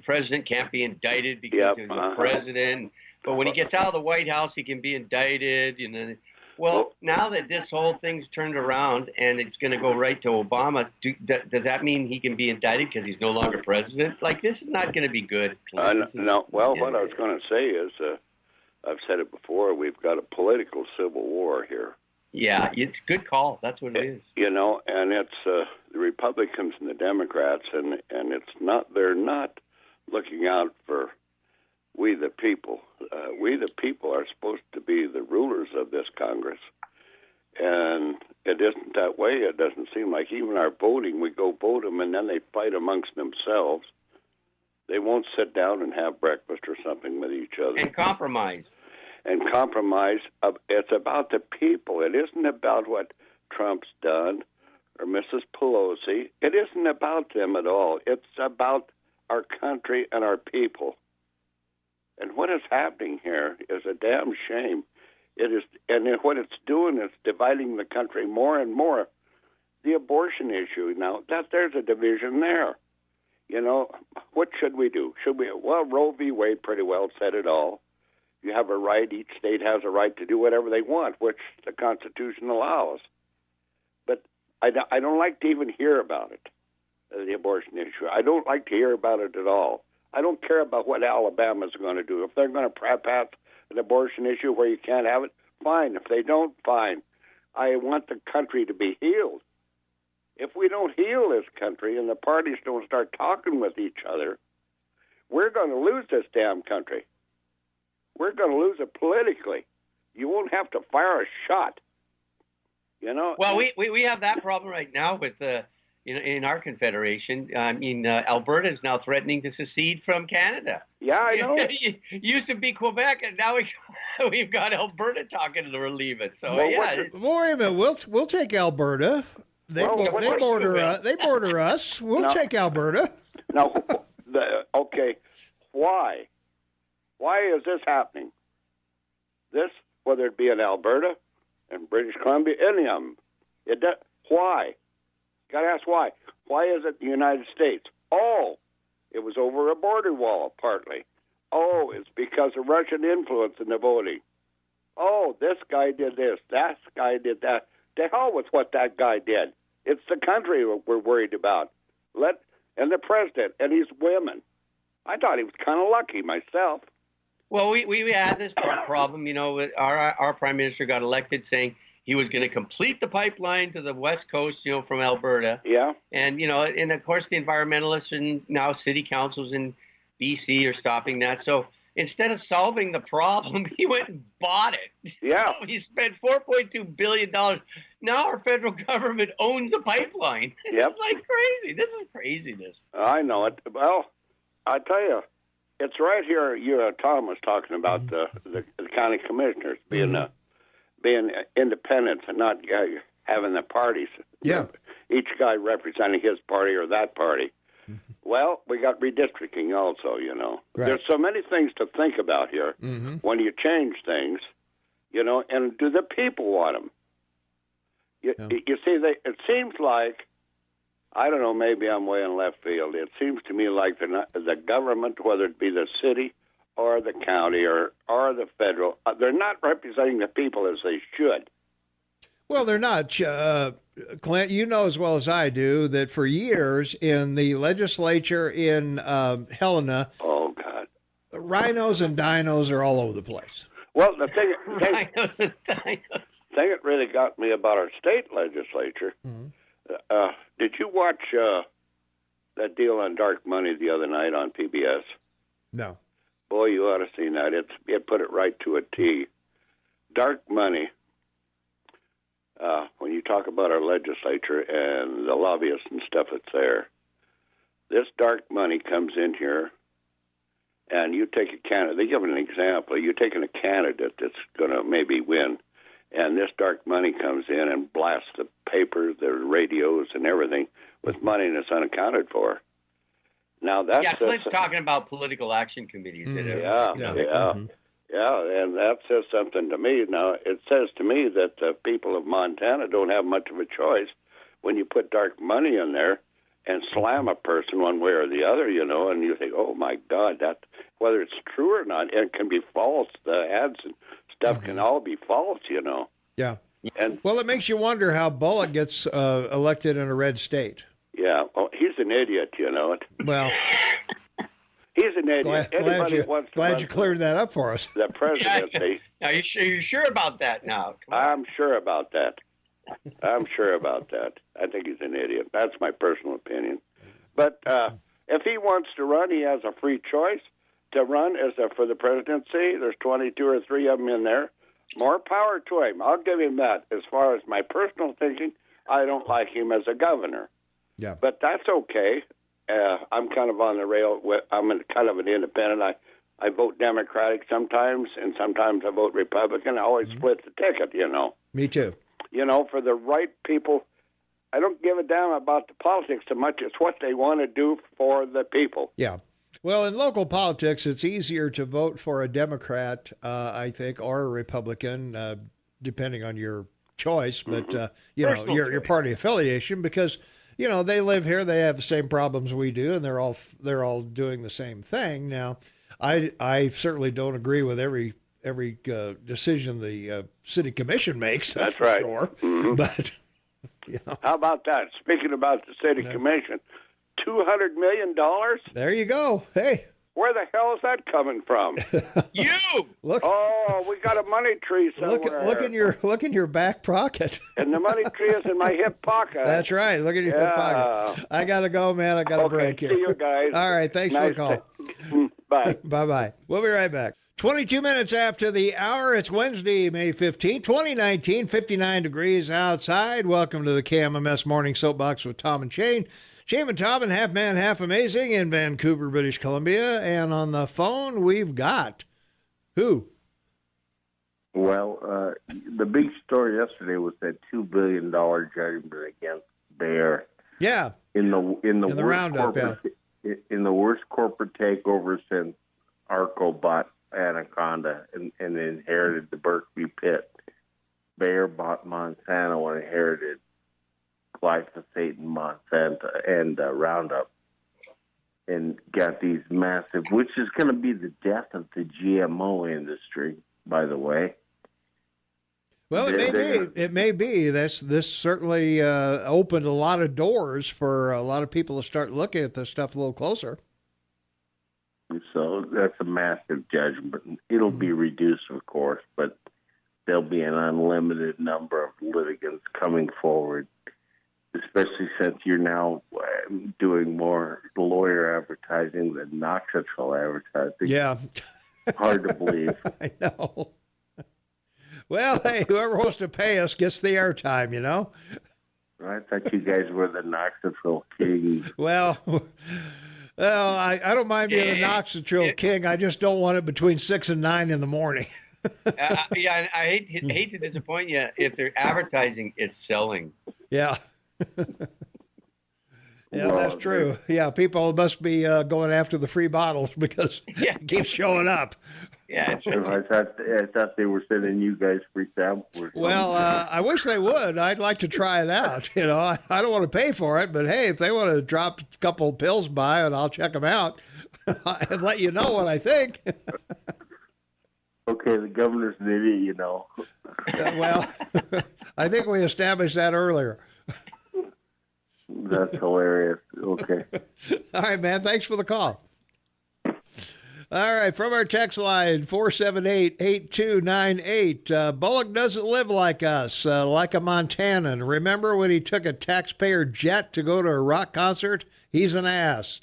president can't be indicted because he's a president. But when he gets out of the White House, he can be indicted. Well, now that this whole thing's turned around and it's going to go right to Obama, does that mean he can be indicted because he's no longer president? Like, this is not going to be good. No. Well, what I was going to say is I've said it before, we've got a political civil war here. Yeah, it's a good call. That's what it is. You know, and it's the Republicans and the Democrats, and it's not, they're not looking out for we the people. We the people are supposed to be the rulers of this Congress. And it isn't that way. It doesn't seem like even our voting, we go vote them, and then they fight amongst themselves. They won't sit down and have breakfast or something with each other. And compromise. And compromise. It's about the people. It isn't about what Trump's done or Mrs. Pelosi. It isn't about them at all. It's about our country and our people. And what is happening here is a damn shame. It is, and what it's doing is dividing the country more and more. The abortion issue, now, there's a division there. You know, what should we do? Well, Roe v. Wade pretty well said it all. You have a right, each state has a right to do whatever they want, which the Constitution allows. But I don't like to even hear about it, the abortion issue. I don't like to hear about it at all. I don't care about what Alabama's going to do. If they're going to pass an abortion issue where you can't have it, fine. If they don't, fine. I want the country to be healed. If we don't heal this country and the parties don't start talking with each other, we're going to lose this damn country. We're going to lose it politically. You won't have to fire a shot. You know. Well, we have that problem right now with in our confederation. I mean, Alberta is now threatening to secede from Canada. Yeah, I know. It used to be Quebec, and now we've got Alberta talking to relieve it. So well, wait a minute. We'll take Alberta. They border us. We'll take Alberta. Now, okay, why? Why is this happening? This, whether it be in Alberta, in British Columbia, any of them. Why? Got to ask why. Why is it the United States? Oh, it was over a border wall, partly. Oh, it's because of Russian influence in the voting. Oh, this guy did this. That guy did that. To hell with what that guy did. It's the country we're worried about. And the president and his women. I thought he was kind of lucky myself. Well, we had this problem. You know, our prime minister got elected saying he was going to complete the pipeline to the west coast, you know, from Alberta. Yeah. And, you know, and of course the environmentalists and now city councils in BC are stopping that. So instead of solving the problem, he went and bought it. Yeah. So he spent $4.2 billion. Now our federal government owns a pipeline. Yep. It's like crazy. This is craziness. I know it. Well, I tell you, it's right here. Tom was talking about the county commissioners being independent and not having the parties. Yeah. Each guy representing his party or that party. Well, we got redistricting also, you know. Right. There's so many things to think about here when you change things, you know, and do the people want them? You see, it seems like, I don't know, maybe I'm way in left field. It seems to me like the government, whether it be the city or the county or the federal, they're not representing the people as they should. Well, they're not. Clint, you know as well as I do that for years in the legislature in Helena, oh God, rhinos and dinos are all over the place. Well, the thing Rhinos and dinos. thing that really got me about our state legislature, did you watch that deal on dark money the other night on PBS? No. Boy, you ought to see that. It put it right to a T. Dark money. When you talk about our legislature and the lobbyists and stuff that's there, this dark money comes in here, and you take a candidate. They give an example. You're taking a candidate that's going to maybe win, and this dark money comes in and blasts the paper, the radios, and everything with money that's unaccounted for. Now that's Clint's talking about political action committees. Yeah, and that says something to me. Now, it says to me that the people of Montana don't have much of a choice when you put dark money in there and slam a person one way or the other, you know, and you think, oh, my God, that whether it's true or not, it can be false. The ads and stuff can all be false, you know. Yeah. And well, it makes you wonder how Bullock gets elected in a red state. Yeah, he's an idiot, you know. Well, He's an idiot. Glad you cleared that up for us. The presidency. Are you sure about that now? I'm sure about that. I'm sure about that. I think he's an idiot. That's my personal opinion. But if he wants to run, he has a free choice to run for the presidency. There's 22 or 3 of them in there. More power to him. I'll give him that. As far as my personal thinking, I don't like him as a governor. Yeah. But that's okay. I'm kind of on the rail. I'm kind of an independent. I vote Democratic sometimes, and sometimes I vote Republican. I always split the ticket, Me too. For the right people. I don't give a damn about the politics so much. It's what they want to do for the people. Yeah. Well, in local politics, it's easier to vote for a Democrat, I think, or a Republican, depending on your choice. But your party affiliation, because they live here, they have the same problems we do, and they're all doing the same thing. Now, I certainly don't agree with every decision the city commission makes. That's for right. Sure. Mm-hmm. But how about that? Speaking about the city commission. $200 million? There you go. Hey. Where the hell is that coming from? You! Look. Oh, we got a money tree somewhere. Look in your back pocket. And the money tree is in my hip pocket. That's right. Look at your hip pocket. I got to go, man. I got a break here. See you guys. All right. Thanks for the call. Bye. Bye-bye. We'll be right back. 22 minutes after the hour. It's Wednesday, May 15, 2019, 59 degrees outside. Welcome to the KMMS Morning Soapbox with Tom and Shane. Shane and Tom and Half Man, Half Amazing in Vancouver, British Columbia. And on the phone, we've got who? Well, the big story yesterday was that $2 billion judgment against Bayer. Yeah. In the worst roundup, in the worst corporate takeover since Arco bought Anaconda and inherited the Berkshire pit. Bayer bought Monsanto and inherited glyphosate and Monsanto and Roundup, and got these massive, which is going to be the death of the GMO industry, by the way. Well, it may be. This certainly opened a lot of doors for a lot of people to start looking at this stuff a little closer. So that's a massive judgment. It'll be reduced, of course, but there'll be an unlimited number of litigants coming forward, especially since you're now doing more lawyer advertising than Noxitrol advertising. Yeah. Hard to believe. I know. Well, hey, whoever wants to pay us gets the airtime, I thought you guys were the Noxitrol king. Well, I don't mind being a Noxitrol king. I just don't want it between 6 and 9 in the morning. I hate to disappoint you. If they're advertising, it's selling. Yeah. Yeah, that's true. Yeah, people must be going after the free bottles because it keeps showing up. Yeah, it's right. I thought they were sending you guys free samples. Well, I wish they would. I'd like to try it out. I don't want to pay for it, but hey, if they want to drop a couple of pills by, and I'll check them out and let you know what I think. Okay, the governor's an idiot, Well, I think we established that earlier. That's hilarious. Okay. All right, man. Thanks for the call. All right, from our text line, 478-8298. Bullock doesn't live like us, like a Montanan. Remember when he took a taxpayer jet to go to a rock concert? He's an ass.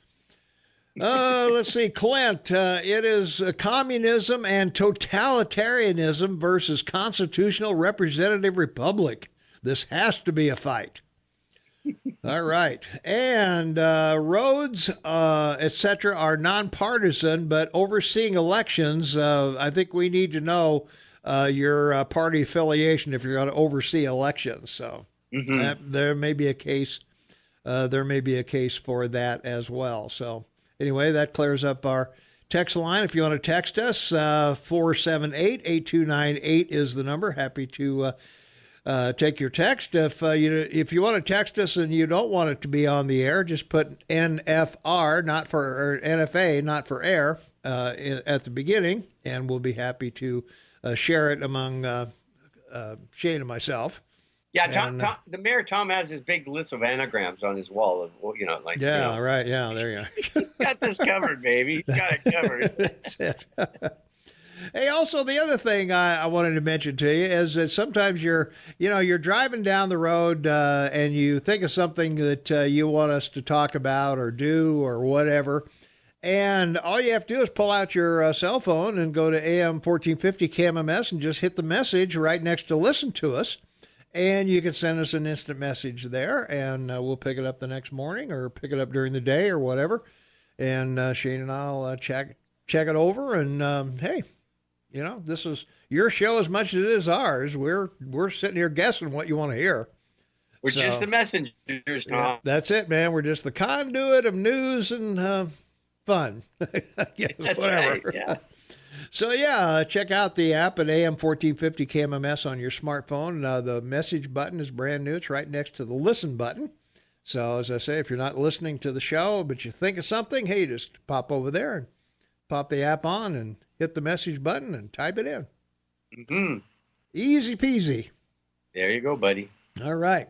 Let's see, Clint. It is communism and totalitarianism versus constitutional representative republic. This has to be a fight. All right. And roads, etc., are nonpartisan, but overseeing elections, I think we need to know your party affiliation if you're going to oversee elections. So there may be a case. There may be a case for that as well. So anyway, that clears up our text line. If you want to text us, 478-8298 is the number. Happy to take your text. If you want to text us and you don't want it to be on the air, just put NFR, NFA, not for air, at the beginning, and we'll be happy to share it among Shane and myself. Yeah, And, the mayor Tom has his big list of anagrams on his wall. Of, like yeah, right. Yeah, there you go. He's got this covered, baby. He's got it covered. That's it. Hey, also the other thing I wanted to mention to you is that sometimes you're driving down the road and you think of something that you want us to talk about or do or whatever, and all you have to do is pull out your cell phone and go to AM 1450 KMMS and just hit the message right next to listen to us, and you can send us an instant message there, and we'll pick it up the next morning or pick it up during the day or whatever, and Shane and I'll check it over, and hey. This is your show as much as it is ours. We're sitting here guessing what you want to hear. We're just the messengers, Tom. Yeah, that's it, man. We're just the conduit of news and fun. That's right, yeah. So, check out the app at AM 1450 KMMS on your smartphone. The message button is brand new. It's right next to the listen button. So, as I say, if you're not listening to the show, but you think of something, hey, just pop over there and pop the app on and hit the message button and type it in. Mm-hmm. Easy peasy. There you go, buddy. All right.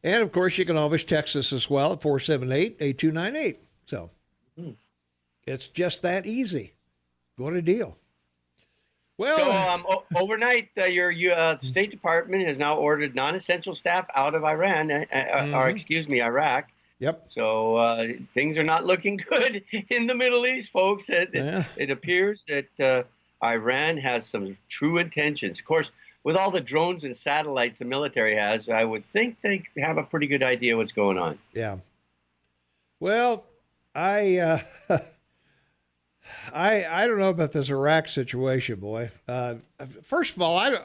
And, of course, you can always text us as well at 478-8298. So it's just that easy. What a deal. Well, so overnight, your State Department has now ordered non-essential staff out of Iran, Iraq. Yep. So things are not looking good in the Middle East, folks. It appears that Iran has some true intentions. Of course, with all the drones and satellites the military has, I would think they have a pretty good idea what's going on. Yeah. Well, I don't know about this Iraq situation, boy. First of all,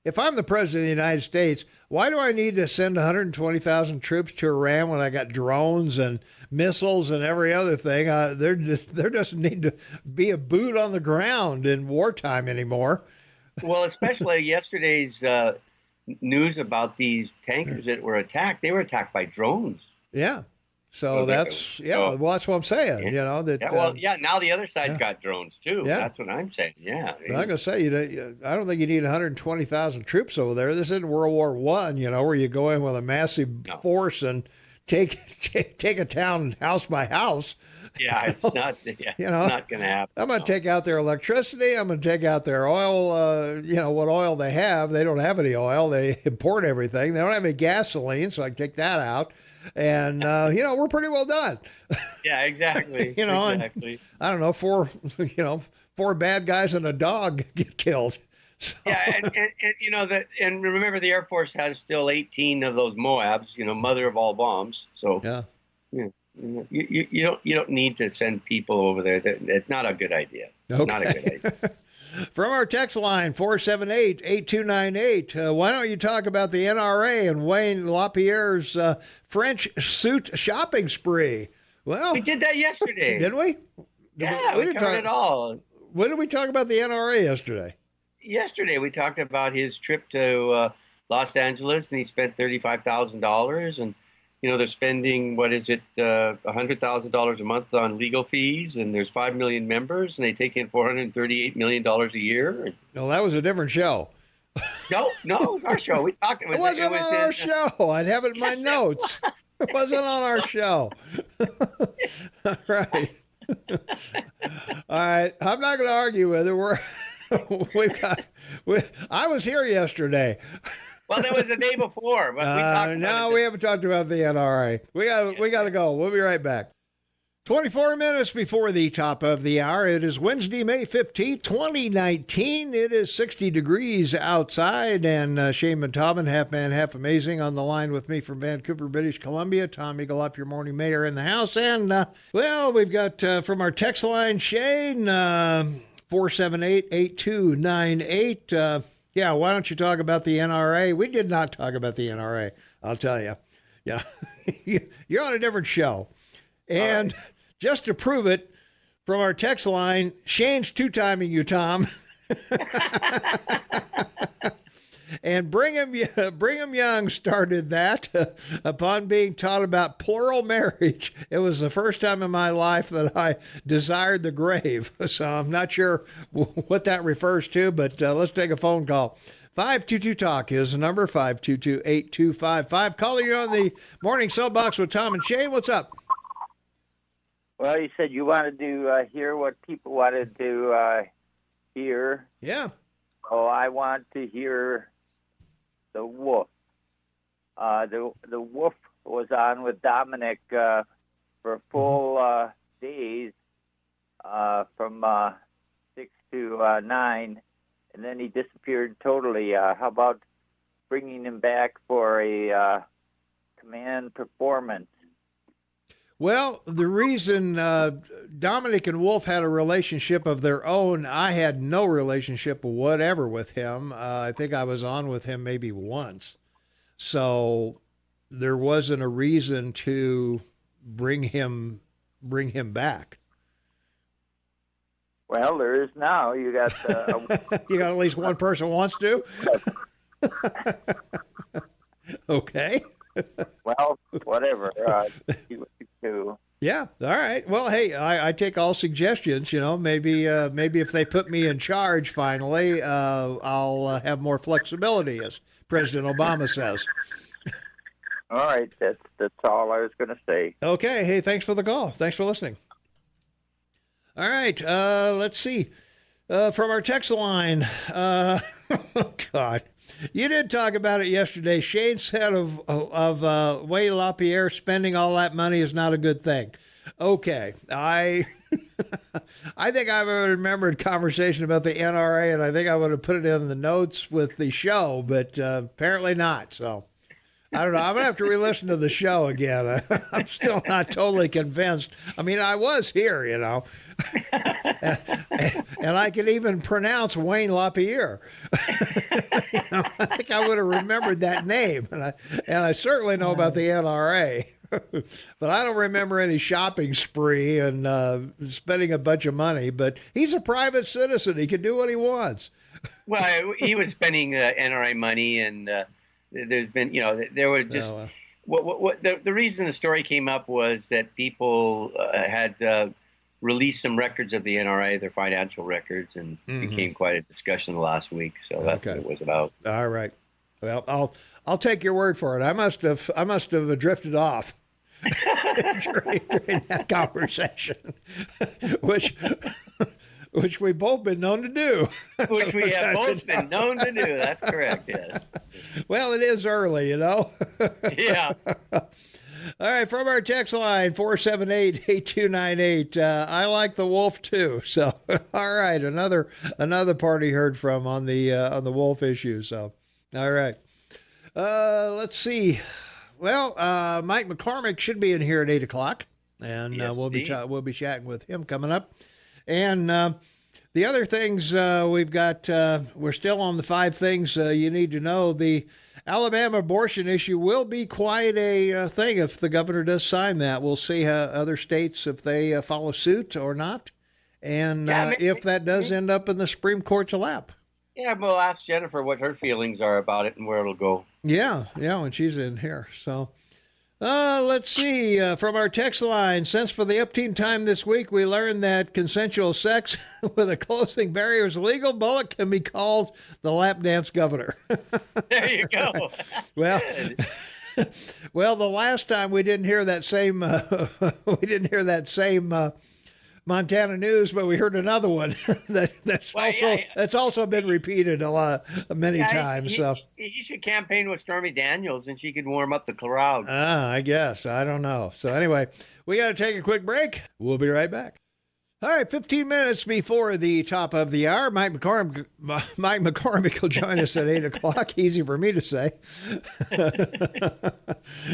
if I'm the president of the United States, why do I need to send 120,000 troops to Iran when I got drones and missiles and every other thing? There doesn't need to be a boot on the ground in wartime anymore. Well, especially yesterday's news about these tankers that were attacked. They were attacked by drones. Yeah. So that's well, that's what I'm saying. Now the other side's got drones too. Yeah. That's what I'm saying. Yeah. I'm not gonna say I don't think you need 120,000 troops over there. This isn't World War I, where you go in with a massive force and take a town house by house. Yeah, it's not. Yeah, it's not gonna happen. I'm gonna take out their electricity. I'm gonna take out their oil. What oil they have? They don't have any oil. They import everything. They don't have any gasoline, so I can take that out. And, we're pretty well done. Yeah, exactly. Exactly. I don't know, four bad guys and a dog get killed. So. Yeah. And remember the Air Force has still 18 of those Moabs, mother of all bombs. So you don't need to send people over there. It's not a good idea. Okay. Not a good idea. From our text line, 478-8298, why don't you talk about the NRA and Wayne LaPierre's French suit shopping spree? Well, we did that yesterday. Didn't we? Yeah, we covered it all. When did we talk about the NRA yesterday? Yesterday, we talked about his trip to Los Angeles, and he spent $35,000, and they're spending, $100,000 a month on legal fees, and there's 5 million members, and they take in $438 million a year. No, that was a different show. No, it was our show. We talked. It wasn't on our show. I'd have it in my notes. It wasn't on our show. All right. All right. I'm not going to argue with it. I was here yesterday. Well, that was the day before. But we talked about we haven't talked about the NRA. We got to go. We'll be right back. 24 minutes before the top of the hour. It is Wednesday, May 15th, 2019. It is 60 degrees outside, and Shane Montalban, half man, half amazing, on the line with me from Vancouver, British Columbia. Tom Eagle, your morning mayor, in the house. And, we've got from our text line, Shane, 478-8298. Yeah, why don't you talk about the NRA? We did not talk about the NRA, I'll tell you. Yeah, you're on a different show. And just to prove it, from our text line, Shane's two-timing you, Tom. And Brigham Young started that upon being taught about plural marriage. It was the first time in my life that I desired the grave. So I'm not sure what that refers to, but let's take a phone call. 522-TALK is the number, 522-8255. Caller, you're on the Morning Soapbox with Tom and Shane. What's up? Well, you said you wanted to hear what people wanted to hear. Yeah. Oh, I want to hear the Wolf. The Wolf was on with Dominic for full days from 6 to 9, and then he disappeared totally. How about bringing him back for a command performance? Well, the reason Dominic and Wolf had a relationship of their own, I had no relationship whatever with him. I think I was on with him maybe once. So there wasn't a reason to bring him back. Well, there is now. You got you got at least one person wants to. Okay. Well, whatever. See what you do. Yeah. All right. Well, hey, I take all suggestions. You know, maybe if they put me in charge finally, I'll have more flexibility, as President Obama says. All right. That's all I was going to say. Okay. Hey, thanks for the call. Thanks for listening. All right. Let's see. From our text line. Oh, God. You did talk about it yesterday. Shane said of Wayne LaPierre spending all that money is not a good thing. Okay. I think I would have remembered conversation about the NRA, and I think I would have put it in the notes with the show, but apparently not. So I don't know. I'm going to have to re-listen to the show again. I'm still not totally convinced. I mean, I was here, you know. And I could even pronounce Wayne LaPierre. You know, I think I would have remembered that name, and I certainly know about the NRA, but I don't remember any shopping spree and spending a bunch of money. But he's a private citizen; he can do what he wants. Well, he was spending NRA money, and there's been, you know, there were just the reason the story came up was that people had released some records of the NRA, their financial records, and became quite a discussion last week. So that's what it was about. All right. Well, I'll take your word for it. I must have drifted off during that conversation, which we've both been known to do. Which we have both been known to do. That's correct. Yes. Well, it is early, you know. Yeah. All right, from our text line, 478-8298. I like the Wolf too. So, all right, another party heard from on the Wolf issue. So, all right, let's see. Well, Mike McCormick should be in here at 8:00, and yes, we'll be chatting with him coming up. And the other things we've got, we're still on the 5 things you need to know. The Alabama abortion issue will be quite a thing if the governor does sign that. We'll see how other states, if they follow suit or not, and if that does end up in the Supreme Court's lap. Yeah, we'll ask Jennifer what her feelings are about it and where it'll go. Yeah, when she's in here. So let's see. From our text line, since for the upteen time this week, we learned that consensual sex with a closing barrier is legal. Bullock can be called the lap dance governor. There you go. Well, well, the last time we didn't hear that same Montana news, but we heard another one that's also been repeated many times. So he should campaign with Stormy Daniels, and she could warm up the crowd. I guess. I don't know. So anyway, we got to take a quick break. We'll be right back. All right, 15 minutes before the top of the hour, Mike McCormick will join us at 8:00. Easy for me to say.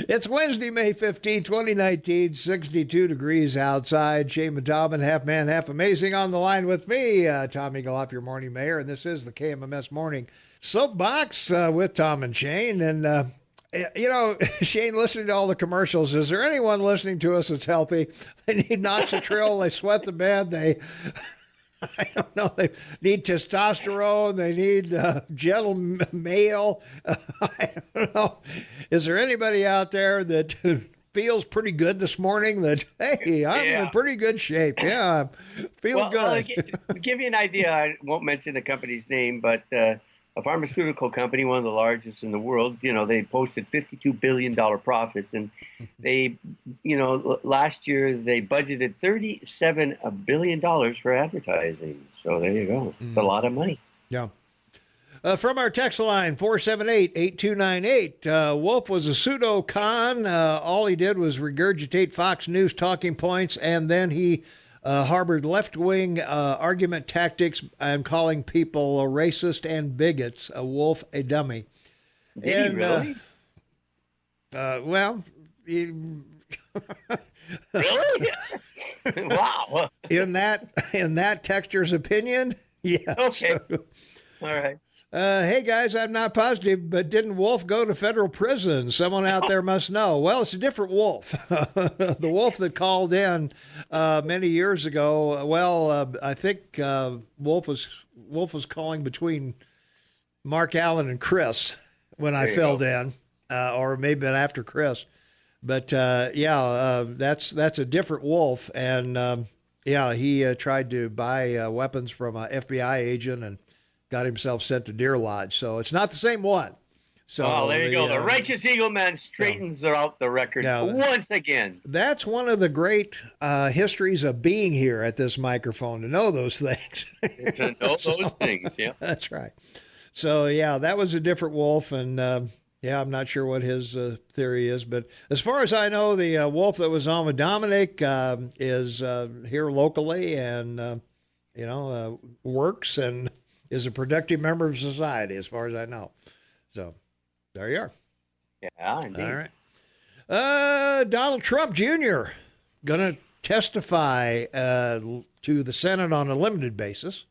It's Wednesday, May 15, 2019, 62 degrees outside. Shane Dobbin, half man, half amazing, on the line with me, Tommy Galoff, your morning mayor, and this is the KMMS Morning Soapbox with Tom and Shane. And you know, Shane, listening to all the commercials, is there anyone listening to us that's healthy? They need Noxitril, they sweat the bed, I don't know, they need testosterone, they need gentle male. I don't know. Is there anybody out there that feels pretty good this morning that, hey, I'm in pretty good shape? Yeah, I feel good. I'll give you an idea. I won't mention the company's name, but a pharmaceutical company, one of the largest in the world. They posted $52 billion profits, and they, last year they budgeted $37 billion for advertising. So there you go. It's a lot of money. Yeah. From our text line, 478-8298, Wolf was a pseudo-con. All he did was regurgitate Fox News talking points, and then he harbored left-wing argument tactics and calling people racist and bigots. Wolf, a dummy. Did he really? Well... Really? Wow. In that texture's opinion, yeah. Okay. All right. Hey, guys, I'm not positive, but didn't Wolf go to federal prison? Someone out there must know. Well, it's a different Wolf. The Wolf that called in many years ago. Well, I think Wolf was calling between Mark Allen and Chris when I filled in, or maybe after Chris. But, that's a different Wolf. And, he tried to buy weapons from an FBI agent and got himself sent to Deer Lodge. So it's not the same one. So there you go. The Righteous Eagle Man straightens out the record once again. That's one of the great histories of being here at this microphone, to know those things. To know those things, yeah. That's right. So, that was a different Wolf. And, I'm not sure what his theory is. But as far as I know, the Wolf that was on with Dominic is here locally and, works and is a productive member of society, as far as I know. So, there you are. Yeah, indeed. All right. Donald Trump Jr. going to testify to the Senate on a limited basis.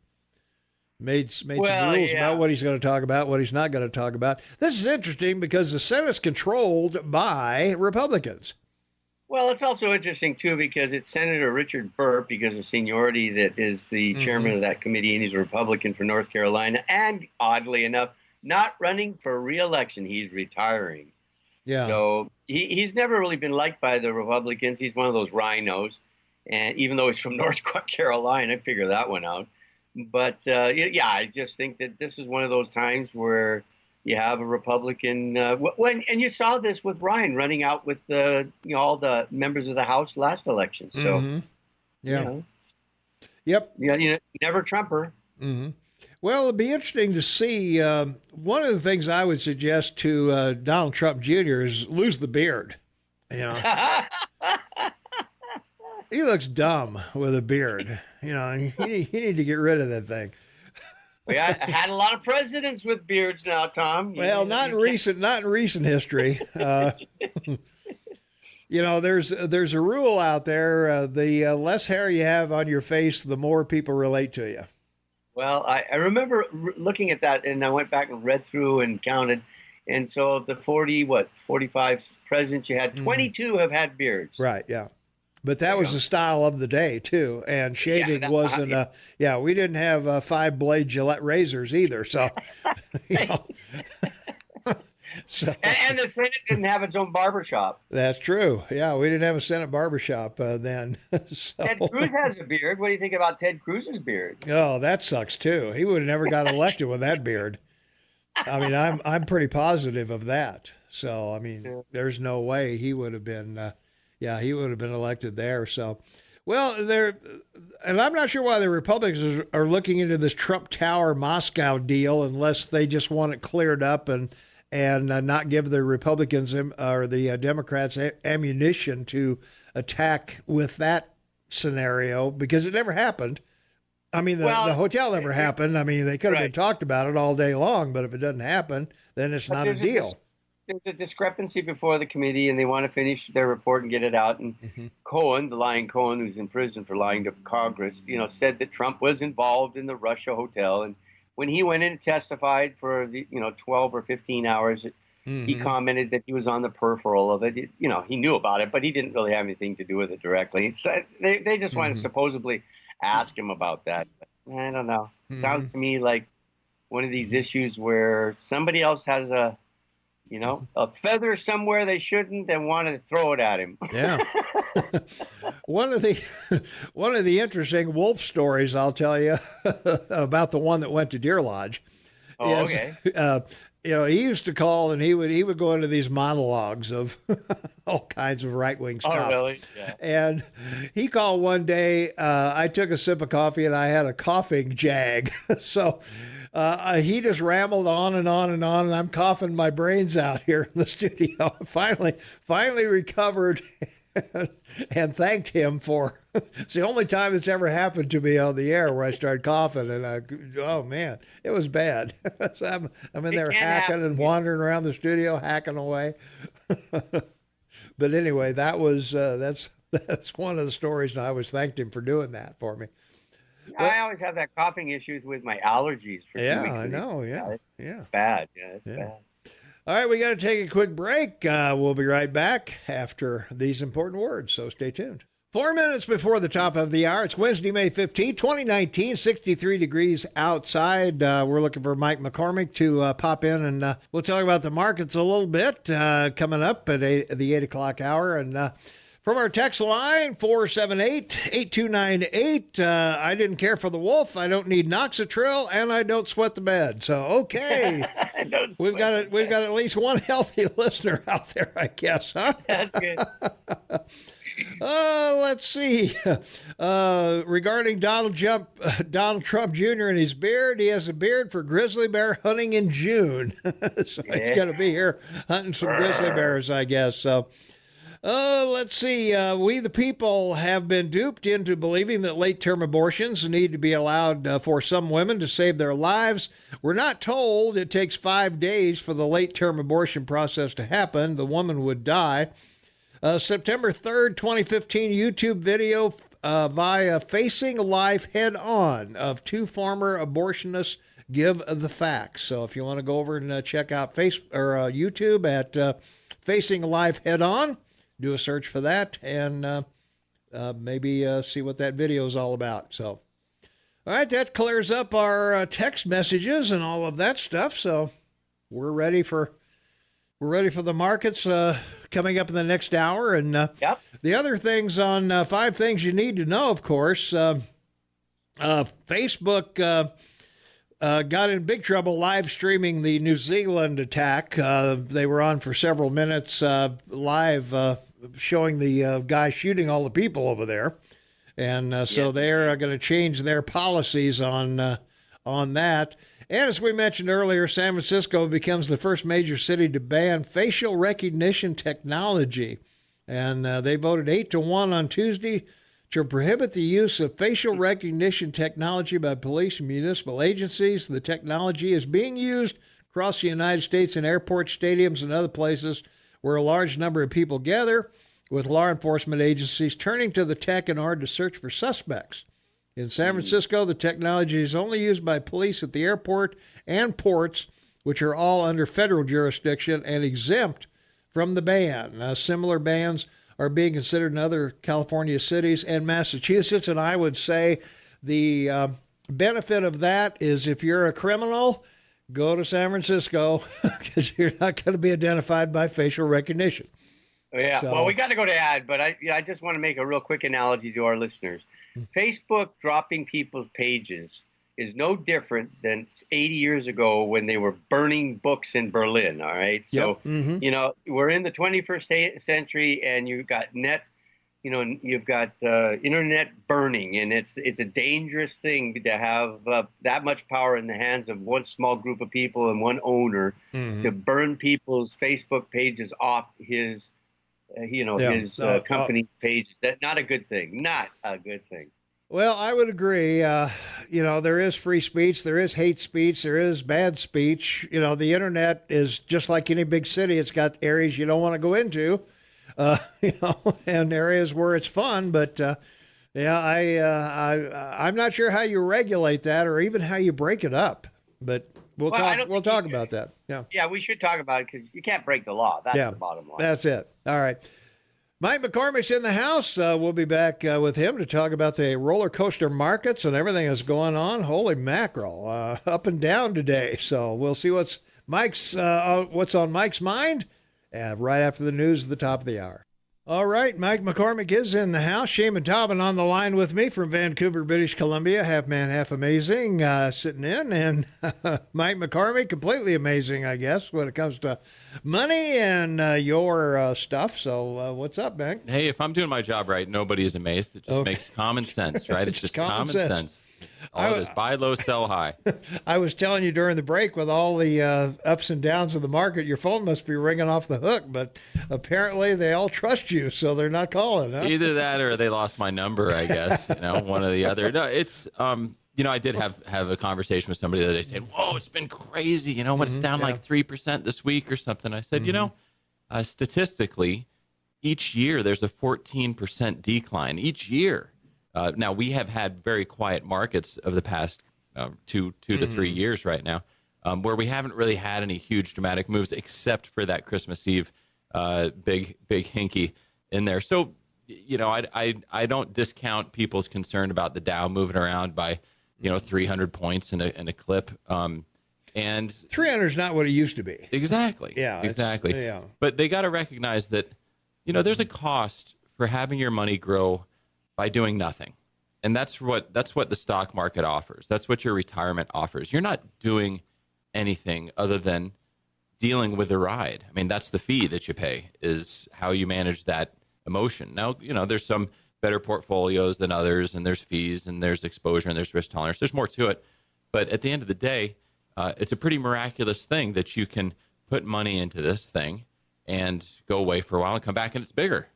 Made some rules about what he's going to talk about, what he's not going to talk about. This is interesting because the Senate's controlled by Republicans. Well, it's also interesting, too, because it's Senator Richard Burr, because of seniority, that is the chairman of that committee, and he's a Republican for North Carolina. And oddly enough, not running for re-election. He's retiring. Yeah. So he's never really been liked by the Republicans. He's one of those rhinos. And even though he's from North Carolina, figure that one out. But, I just think that this is one of those times where you have a Republican, and you saw this with Ryan running out with all the members of the House last election. So, Yep. Never Trumper. Mm-hmm. Well, it'd be interesting to see. One of the things I would suggest to Donald Trump Jr. is lose the beard. He looks dumb with a beard. You need to get rid of that thing. We had a lot of presidents with beards now, Tom. Well, not in recent history. There's a rule out there: the less hair you have on your face, the more people relate to you. Well, I remember looking at that, and I went back and read through and counted, and so of the 45 presidents you had, 22 have had beards. Right. Yeah. But that was the style of the day, too. And shaving wasn't, we didn't have 5-blade Gillette razors either. So, And the Senate didn't have its own barbershop. That's true. Yeah, we didn't have a Senate barbershop then. Ted Cruz has a beard. What do you think about Ted Cruz's beard? Oh, that sucks, too. He would have never got elected with that beard. I mean, I'm pretty positive of that. So, I mean, there's no way he would have been... he would have been elected there. So, and I'm not sure why the Republicans are looking into this Trump Tower Moscow deal unless they just want it cleared up and not give the Republicans or the Democrats ammunition to attack with that scenario, because it never happened. I mean, the hotel never happened. I mean, they could have been talked about it all day long, but if it doesn't happen, then it's not a deal. There's a discrepancy before the committee, and they want to finish their report and get it out. And Cohen, the lying Cohen, who's in prison for lying to Congress, said that Trump was involved in the Russia hotel. And when he went in and testified for 12 or 15 hours, he commented that he was on the peripheral of it. He knew about it, but he didn't really have anything to do with it directly. So they just want to supposedly ask him about that. But I don't know. Sounds to me like one of these issues where somebody else has a feather somewhere they shouldn't and want to throw it at him. Yeah. One of the interesting Wolf stories I'll tell you about the one that went to Deer Lodge Oh, Yes. okay. He used to call and he would go into these monologues of all kinds of right-wing stuff. Oh, really? Yeah. And he called one day. I took a sip of coffee and I had a coughing jag. So he just rambled on and on and on, and I'm coughing my brains out here in the studio. Finally recovered and thanked him for. It's the only time it's ever happened to me on the air where I started coughing, and oh man, it was bad. So I'm in there hacking and wandering around the studio, hacking away. But anyway, that's one of the stories, and I always thanked him for doing that for me. I always have that coughing issues with my allergies for 2 weeks. Yeah, I know. Yeah. It's bad. Yeah, it's bad. All right, we got to take a quick break. We'll be right back after these important words, so stay tuned. 4 minutes before the top of the hour. It's Wednesday, May 15, 2019, 63 degrees outside. We're looking for Mike McCormick to pop in, and we'll talk about the markets a little bit coming up at the 8 o'clock hour. And from our text line, 478-8298, I didn't care for the wolf, I don't need Noxatril, and I don't sweat the bed. So, okay. We've got at least one healthy listener out there, I guess, huh? That's good. Let's see. Regarding Donald Trump Jr. and his beard, he has a beard for grizzly bear hunting in June. So he's going to be here hunting some grizzly bears, I guess. So, let's see. We, the people, have been duped into believing that late-term abortions need to be allowed for some women to save their lives. We're not told it takes 5 days for the late-term abortion process to happen. The woman would die. September 3rd, 2015, YouTube video via Facing Life Head On of two former abortionists give the facts. So if you want to go over and check out YouTube at Facing Life Head On, do a search for that and maybe see what that video is all about. So, all right, that clears up our text messages and all of that stuff. So we're ready for the markets coming up in the next hour. And the other things on 5 things you need to know, of course, Facebook got in big trouble live streaming the New Zealand attack. They were on for several minutes live showing the guy shooting all the people over there. And so they're going to change their policies on that. And as we mentioned earlier, San Francisco becomes the first major city to ban facial recognition technology. And they voted 8-1 on Tuesday to prohibit the use of facial recognition technology by police and municipal agencies. The technology is being used across the United States in airports, stadiums, and other places where a large number of people gather, with law enforcement agencies turning to the tech in order to search for suspects. In San Francisco, the technology is only used by police at the airport and ports, which are all under federal jurisdiction and exempt from the ban. Similar bans are being considered in other California cities and Massachusetts, and I would say the benefit of that is if you're a criminal, go to San Francisco because you're not going to be identified by facial recognition. Yeah, So- well, we got to go to ad, but I just want to make a real quick analogy to our listeners. Facebook dropping people's pages is no different than 80 years ago when they were burning books in Berlin, all right? So, you know, we're in the 21st century and you've got internet burning, and it's a dangerous thing to have that much power in the hands of one small group of people and one owner to burn people's Facebook pages off his company's pages. That's not a good thing. Not a good thing. Well, I would agree. There is free speech, there is hate speech, there is bad speech. The internet is just like any big city. It's got areas you don't want to go into, and areas where it's fun. But I'm not sure how you regulate that or even how you break it up. But we'll talk about that. Yeah, we should talk about it because you can't break the law. That's the bottom line. That's it. All right. Mike McCormick's in the house. We'll be back with him to talk about the roller coaster markets and everything that's going on. Holy mackerel, up and down today. So we'll see what's on Mike's mind right after the news at the top of the hour. All right, Mike McCormick is in the house. Shaman Taubman on the line with me from Vancouver, British Columbia. Half man, half amazing, sitting in. And Mike McCormick, completely amazing, I guess, when it comes to money and your stuff. So what's up, Mike? Hey, if I'm doing my job right, nobody is amazed. It just makes common sense, right? It's just common sense. All it is, buy low, sell high. I was telling you during the break, with all the ups and downs of the market, your phone must be ringing off the hook, but apparently they all trust you, so they're not calling, huh? Either that or they lost my number, I guess, one or the other. No, it's, I did have a conversation with somebody the other day saying, whoa, it's been crazy, when it's down like 3% this week or something. I said, statistically, each year there's a 14% decline each year. Now, we have had very quiet markets of the past two to 3 years right now, where we haven't really had any huge dramatic moves except for that Christmas Eve big hinky in there. So, I don't discount people's concern about the Dow moving around by, 300 points in a clip. And 300 is not what it used to be. Exactly. Yeah. Exactly. Yeah. But they got to recognize that, there's a cost for having your money grow by doing nothing. And that's what the stock market offers. That's what your retirement offers. You're not doing anything other than dealing with the ride. I mean, that's the fee that you pay, is how you manage that emotion. Now, there's some better portfolios than others, and there's fees, and there's exposure, and there's risk tolerance. There's more to it. But at the end of the day, it's a pretty miraculous thing that you can put money into this thing and go away for a while and come back and it's bigger.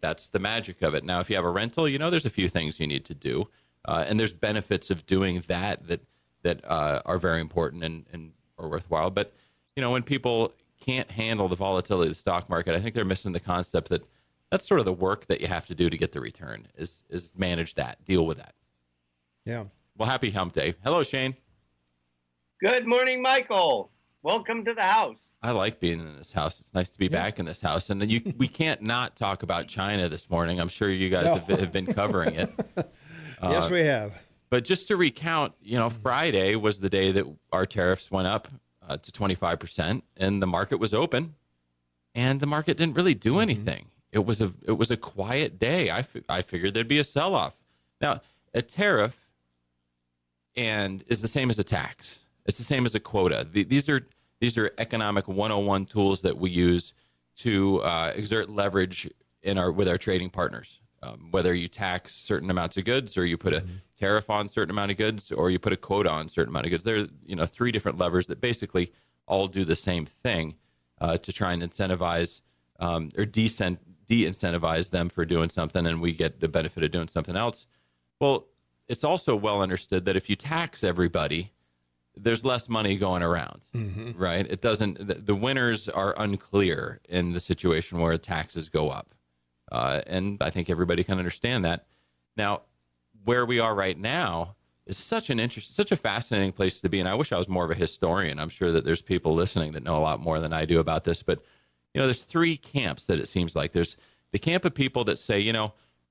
That's the magic of it. Now, if you have a rental, there's a few things you need to do, and there's benefits of doing that are very important and are worthwhile. But when people can't handle the volatility of the stock market, I think they're missing the concept that that's sort of the work that you have to do to get the return is manage that, deal with that. Yeah. Well, happy hump day. Hello, Shane. Good morning, Michael. Welcome to the house. I like being in this house. It's nice to be back in this house. And we can't not talk about China this morning. I'm sure you guys have been covering it. Yes, we have. But just to recount, Friday was the day that our tariffs went up to 25%, and the market was open, and the market didn't really do anything. It was a quiet day. I figured there'd be a sell-off. Now, a tariff is the same as a tax. It's the same as a quota. These are economic 101 tools that we use to exert leverage with our trading partners. Whether you tax certain amounts of goods, or you put a tariff on certain amount of goods, or you put a quota on certain amount of goods. There are three different levers that basically all do the same thing to try and incentivize or de-incentivize them for doing something, and we get the benefit of doing something else. Well, it's also well understood that if you tax everybody, there's less money going around, right? It doesn't. The winners are unclear in the situation where taxes go up, and I think everybody can understand that. Now, where we are right now is such a fascinating place to be, and I wish I was more of a historian. I'm sure that there's people listening that know a lot more than I do about this, but there's three camps that it seems like. There's the camp of people that say,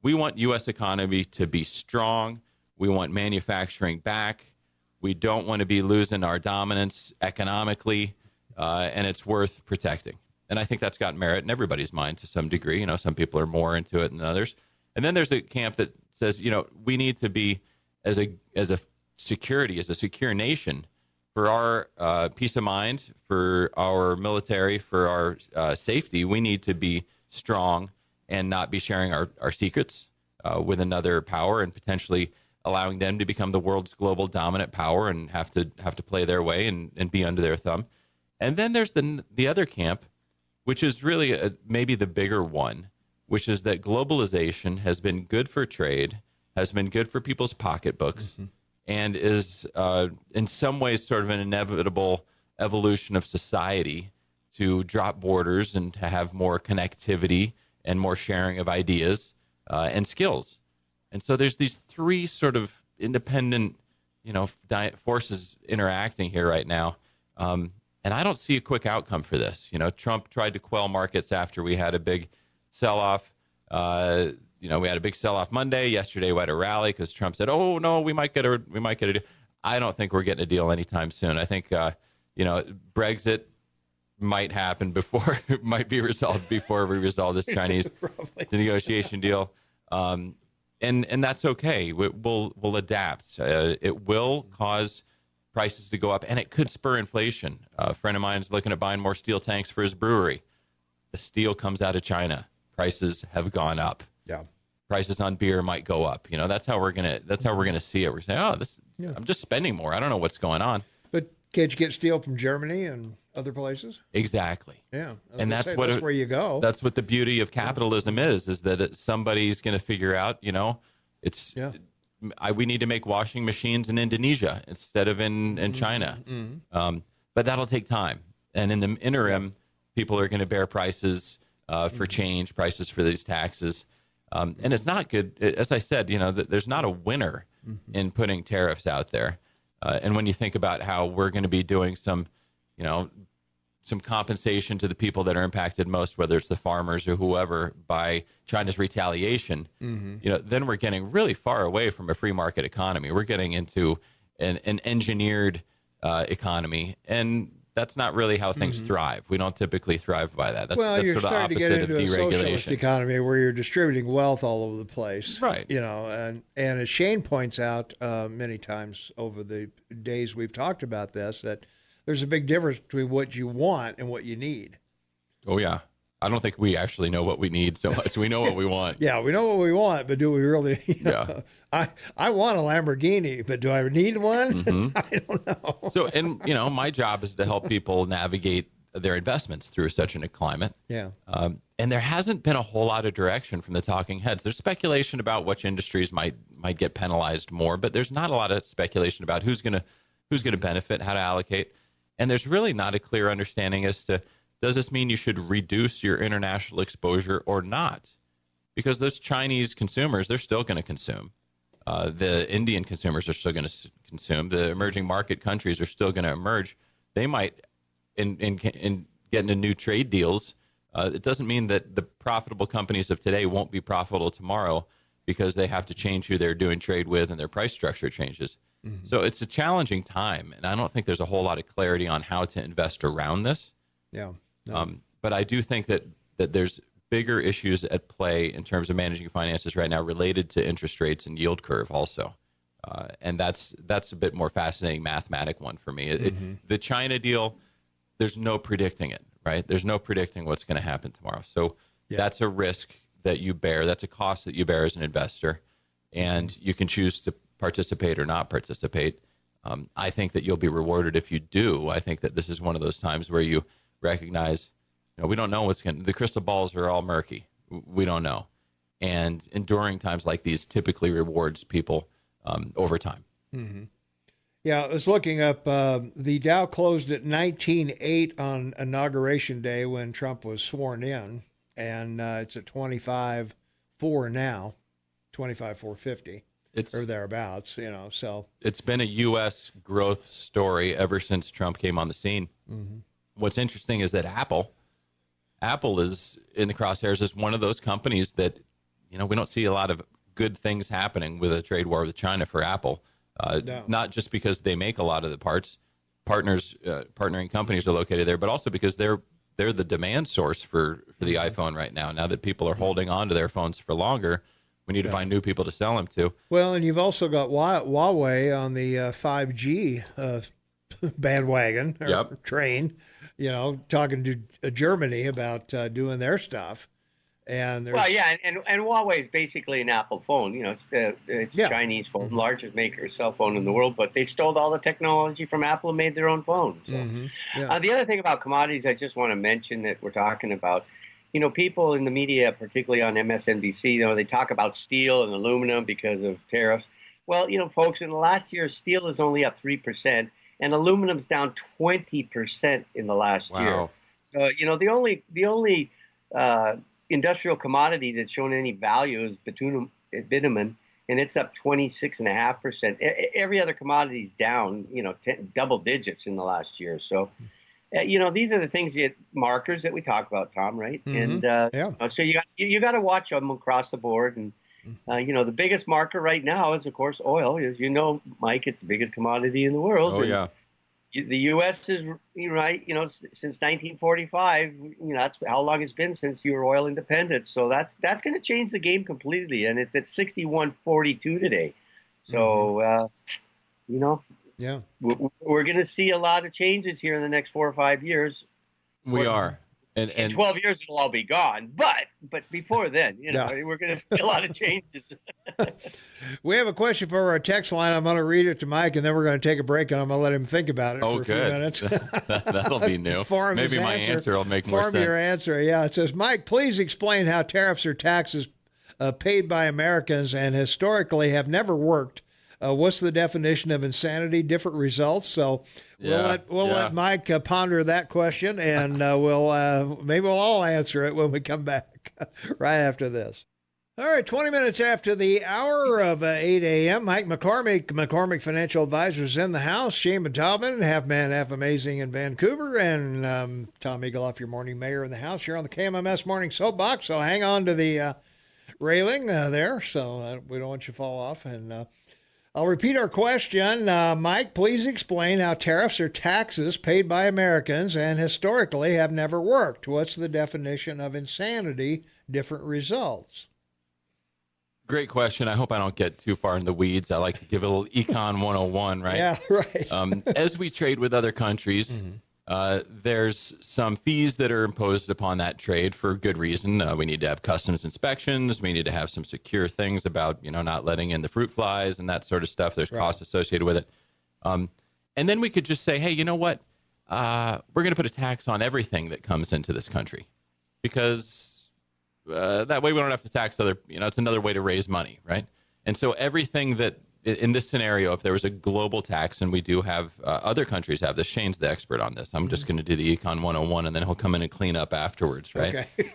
we want U.S. economy to be strong, we want manufacturing back. We don't want to be losing our dominance economically, and it's worth protecting. And I think that's got merit in everybody's mind to some degree. Some people are more into it than others. And then there's a camp that says, we need to be as a secure nation for our peace of mind, for our military, for our safety. We need to be strong and not be sharing our secrets with another power and potentially allowing them to become the world's global dominant power and have to play their way and be under their thumb. And then there's the other camp, which is really maybe the bigger one, which is that globalization has been good for trade, has been good for people's pocketbooks, and is in some ways sort of an inevitable evolution of society to drop borders and to have more connectivity and more sharing of ideas and skills. And so there's these three sort of independent, forces interacting here right now. And I don't see a quick outcome for this. Trump tried to quell markets after we had a big sell-off. We had a big sell-off Monday. Yesterday we had a rally because Trump said, "Oh no, we might get a deal." I don't think we're getting a deal anytime soon. I think Brexit might happen before might be resolved before we resolve this Chinese negotiation deal. And that's okay. We'll adapt. It will cause prices to go up, and it could spur inflation. A friend of mine is looking at buying more steel tanks for his brewery. The steel comes out of China. Prices have gone up. Yeah. Prices on beer might go up. That's how we're gonna see it. We're saying, I'm just spending more. I don't know what's going on. But can't you get steel from Germany and other places? Exactly. Yeah. And that's where you go. That's what the beauty of capitalism is that somebody's going to figure out, we need to make washing machines in Indonesia instead of in China. Mm-hmm. But that'll take time. And in the interim, people are going to bear prices for change, prices for these taxes. And it's not good. As I said, there's not a winner in putting tariffs out there. And when you think about how we're going to be doing some compensation to the people that are impacted most, whether it's the farmers or whoever, by China's retaliation, then we're getting really far away from a free market economy. We're getting into an engineered economy, and that's not really how things thrive. We don't typically thrive by that. That's you're sort of starting to get opposite of into a socialist deregulation. economy where you're distributing wealth all over the place, right? And as Shane points out many times over the days we've talked about this, that there's a big difference between what you want and what you need. Oh yeah. I don't think we actually know what we need so much. We know what we want. Yeah, we know what we want, but do we really? Yeah. I want a Lamborghini, but do I need one? Mm-hmm. I don't know. So, and my job is to help people navigate their investments through such a climate. Yeah. And there hasn't been a whole lot of direction from the talking heads. There's speculation about which industries might get penalized more, but there's not a lot of speculation about who's gonna benefit, how to allocate, and there's really not a clear understanding as to, does this mean you should reduce your international exposure or not? Because those Chinese consumers, they're still going to consume. The Indian consumers are still going to consume. The emerging market countries are still going to emerge. They might in get into new trade deals. It doesn't mean that the profitable companies of today won't be profitable tomorrow because they have to change who they're doing trade with and their price structure changes. Mm-hmm. So it's a challenging time, and I don't think there's a whole lot of clarity on how to invest around this. Yeah. No. But I do think that there's bigger issues at play in terms of managing finances right now related to interest rates and yield curve also. And that's a bit more fascinating mathematic one for me. The China deal, there's no predicting it, right? There's no predicting what's going to happen tomorrow. So that's a risk that you bear. That's a cost that you bear as an investor. And you can choose to participate or not participate. I think that you'll be rewarded if you do. I think that this is one of those times where you recognize, we don't know the crystal balls are all murky. We don't know. And enduring times like these typically rewards people over time. Mm-hmm. Yeah, I was looking up, the Dow closed at 19.8 on Inauguration Day when Trump was sworn in, and it's at 25.4 now, 25,450. Or thereabouts, so. It's been a U.S. growth story ever since Trump came on the scene. Mm-hmm. What's interesting is that Apple is in the crosshairs as one of those companies that, we don't see a lot of good things happening with a trade war with China for Apple. No. Not just because they make a lot of the parts, partnering companies are located there, but also because they're the demand source for the iPhone right now. Now that people are holding on to their phones for longer, we need to find new people to sell them to. Well, and you've also got Huawei on the 5G bandwagon or train, talking to Germany about doing their stuff. And and Huawei is basically an Apple phone. It's a Chinese phone, largest maker of cell phone in the world, but they stole all the technology from Apple and made their own phone. So. The other thing about commodities I just want to mention that we're talking about, people in the media, particularly on MSNBC, they talk about steel and aluminum because of tariffs. Well, folks, in the last year, steel is only up 3%, and aluminum's down 20% in the last year. So, the only industrial commodity that's shown any value is bitumen, and it's up 26.5%. Every other commodity is down, double digits in the last year. So. These are the things, markers that we talk about, Tom, right? Mm-hmm. And so you got to watch them across the board. And, the biggest marker right now is, of course, oil. As you know, Mike, it's the biggest commodity in the world. Oh, yeah. The U.S. is right. Since 1945, that's how long it's been since you were oil independent. So that's going to change the game completely, and it's at 61-42 today. So yeah, we're going to see a lot of changes here in the next 4 or 5 years. We are. And in 12 years, it'll all be gone. But before then, we're going to see a lot of changes. We have a question for our text line. I'm going to read it to Mike, and then we're going to take a break, and I'm going to let him think about it for a few minutes. That'll be new. Maybe my answer will make more sense. Form your answer. Yeah, it says, Mike, please explain how tariffs or taxes paid by Americans and historically have never worked. What's the definition of insanity? Different results. So we'll let Mike ponder that question, and maybe we'll all answer it when we come back right after this. All right, 20 minutes after the hour of 8 a.m., Mike McCormick Financial Advisors in the house. Shane Taubman, half man, half amazing in Vancouver, and Tom Eagleoff, your morning mayor in the house here on the KMMS Morning Soapbox. So hang on to the railing there, so we don't want you to fall off. And I'll repeat our question. Mike, please explain how tariffs or taxes paid by Americans and historically have never worked. What's the definition of insanity? Different results. Great question. I hope I don't get too far in the weeds. I like to give a little Econ 101, right? Yeah, right. As we trade with other countries, there's some fees that are imposed upon that trade for good reason. We need to have customs inspections. We need to have some secure things about, not letting in the fruit flies and that sort of stuff. There's costs associated with it. And then we could just say, hey, you know what? We're going to put a tax on everything that comes into this country because that way we don't have to tax other, it's another way to raise money, right? And so everything that, in this scenario, if there was a global tax, and we do have other countries have this, Shane's the expert on this. I'm just going to do the Econ 101, and then he'll come in and clean up afterwards, right? Okay.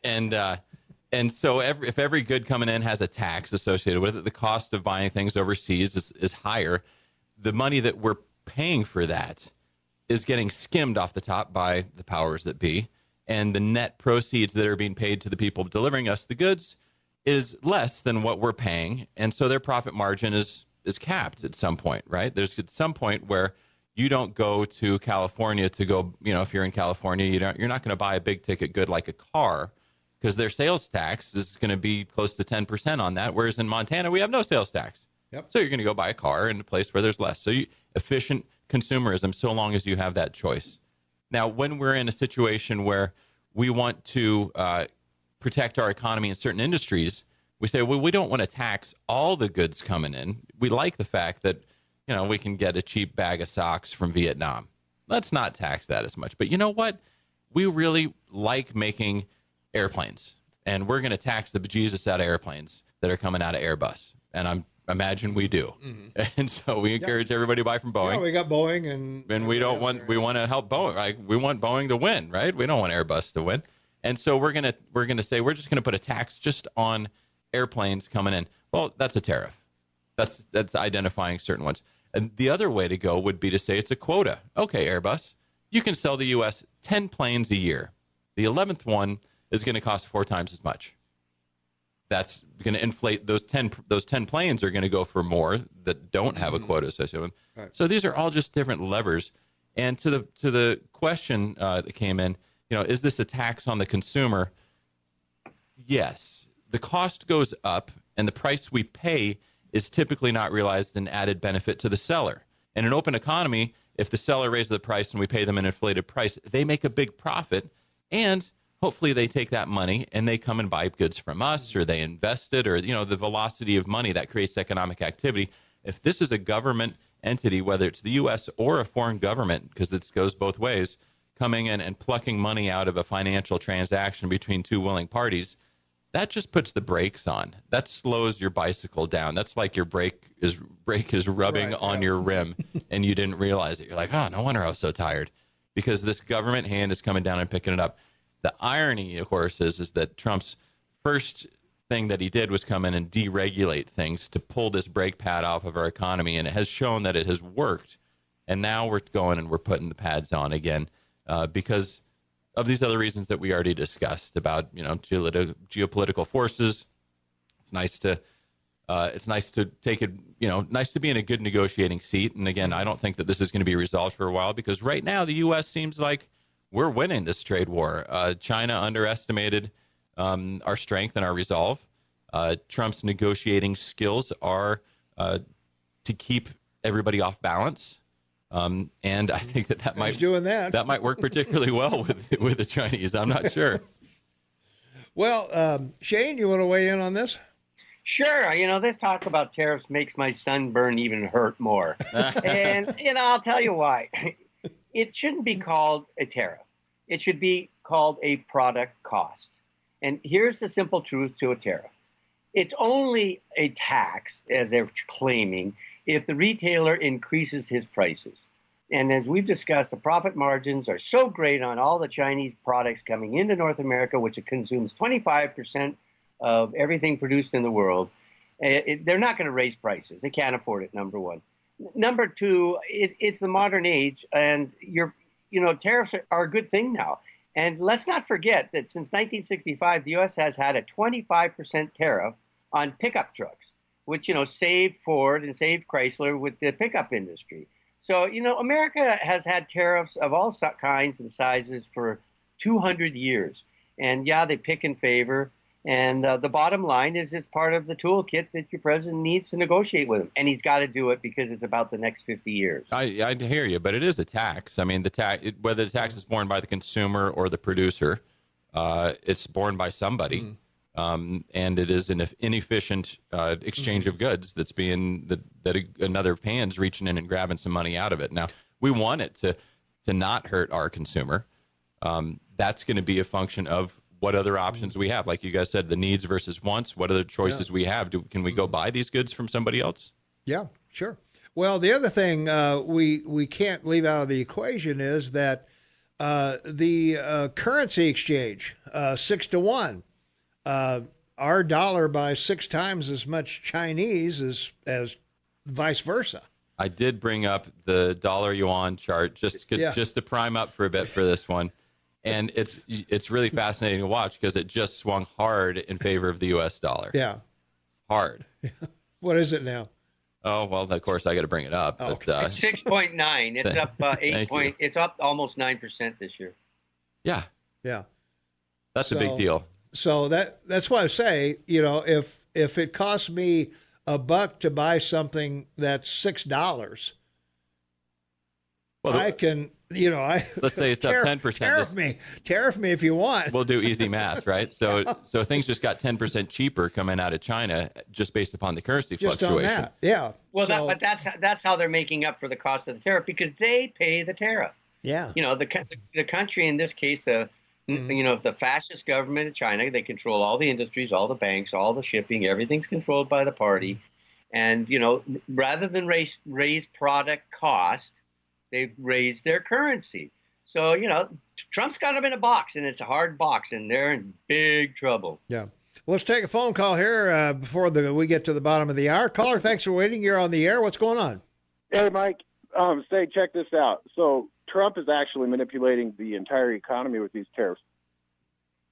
and so if every good coming in has a tax associated with it, the cost of buying things overseas is higher. The money that we're paying for that is getting skimmed off the top by the powers that be, and the net proceeds that are being paid to the people delivering us the goods is less than what we're paying, and so their profit margin is capped at some point, right? There's at some point where you don't go to California to go, if you're in California, you're not going to buy a big ticket good like a car because their sales tax is going to be close to 10% on that, whereas in Montana we have no sales tax. Yep. So you're going to go buy a car in a place where there's less. So efficient consumerism, so long as you have that choice. Now, when we're in a situation where we want to protect our economy in certain industries, we say, well, we don't want to tax all the goods coming in. We like the fact that, we can get a cheap bag of socks from Vietnam. Let's not tax that as much. But you know what? We really like making airplanes, and we're going to tax the bejesus out of airplanes that are coming out of Airbus. And I imagine we do. Mm-hmm. And so we encourage everybody to buy from Boeing. Yeah, we got Boeing, and we want to help Boeing. Right? We want Boeing to win, right? We don't want Airbus to win. And so we're gonna say we're just gonna put a tax just on airplanes coming in. Well, that's a tariff. That's identifying certain ones. And the other way to go would be to say it's a quota. Okay, Airbus, you can sell the U.S. 10 planes a year. The 11th one is going to cost 4 times as much. That's going to inflate those 10 planes are going to go for more that don't have a quota associated with them. Right. So these are all just different levers. And to the question that came in, is this a tax on the consumer? Yes. The cost goes up, and the price we pay is typically not realized an added benefit to the seller. In an open economy, if the seller raises the price and we pay them an inflated price, they make a big profit, and hopefully they take that money and they come and buy goods from us, or they invest it, or the velocity of money that creates economic activity. If this is a government entity, whether it's the U.S. or a foreign government, because it goes both ways, coming in and plucking money out of a financial transaction between two willing parties, that just puts the brakes on. That slows your bicycle down. That's like your brake is rubbing on your rim and you didn't realize it. You're like, oh, no wonder I was so tired, because this government hand is coming down and picking it up. The irony, of course, is that Trump's first thing that he did was come in and deregulate things to pull this brake pad off of our economy, and it has shown that it has worked. And now we're going and we're putting the pads on again because of these other reasons that we already discussed about, geopolitical forces. It's nice to It's nice to take it, nice to be in a good negotiating seat. And again, I don't think that this is going to be resolved for a while because right now the U.S. seems like we're winning this trade war. China underestimated our strength and our resolve. Trump's negotiating skills are to keep everybody off balance. And I think that might work particularly well with the Chinese. I'm not sure. Well, Shane, you want to weigh in on this? Sure. This talk about tariffs makes my sunburn even hurt more. And, I'll tell you why. It shouldn't be called a tariff. It should be called a product cost. And here's the simple truth to a tariff. It's only a tax, as they're claiming, if the retailer increases his prices. And as we've discussed, the profit margins are so great on all the Chinese products coming into North America, which consumes 25% of everything produced in the world. They're not going to raise prices. They can't afford it, number one. Number two, it's the modern age, and tariffs are a good thing now. And let's not forget that since 1965, the U.S. has had a 25% tariff on pickup trucks, which, saved Ford and saved Chrysler with the pickup industry. So, America has had tariffs of all kinds and sizes for 200 years. And yeah, they pick in favor. And the bottom line is it's part of the toolkit that your president needs to negotiate with him. And he's got to do it because it's about the next 50 years. I hear you, but it is a tax. I mean, whether the tax is borne by the consumer or the producer, it's borne by somebody. And it is an inefficient exchange of goods that's that another hand's reaching in and grabbing some money out of it. Now, we want it to not hurt our consumer. That's going to be a function of what other options we have. Like you guys said, the needs versus wants, what other choices we have. Can we go buy these goods from somebody else? Yeah, sure. Well, the other thing we can't leave out of the equation is that the currency exchange, 6-to-1. Our dollar buys 6 times as much Chinese as vice versa. I did bring up the dollar yuan chart just to prime up for a bit for this one. And it's really fascinating to watch because it just swung hard in favor of the U.S. dollar. Yeah. Hard. What is it now? Oh, well, of course, I got to bring it up. But, 6.9. It's up 8 point. It's up almost 9% this year. Yeah. Yeah. That's a big deal. So that's why I say, if it costs me $1 to buy something that's $6, well, I can, let's say it's up 10%. Tariff me if you want. We'll do easy math, right? So things just got 10% cheaper coming out of China just based upon the currency fluctuation. On that. Yeah. Well, but that's how they're making up for the cost of the tariff because they pay the tariff. Yeah. The country in this case, the fascist government of China, they control all the industries, all the banks, all the shipping, everything's controlled by the party. And, rather than raise product cost, they've raised their currency. So, Trump's got them in a box, and it's a hard box, and they're in big trouble. Yeah. Well, let's take a phone call here before we get to the bottom of the hour. Caller, thanks for waiting. You're on the air. What's going on? Hey, Mike. Check this out. So Trump is actually manipulating the entire economy with these tariffs.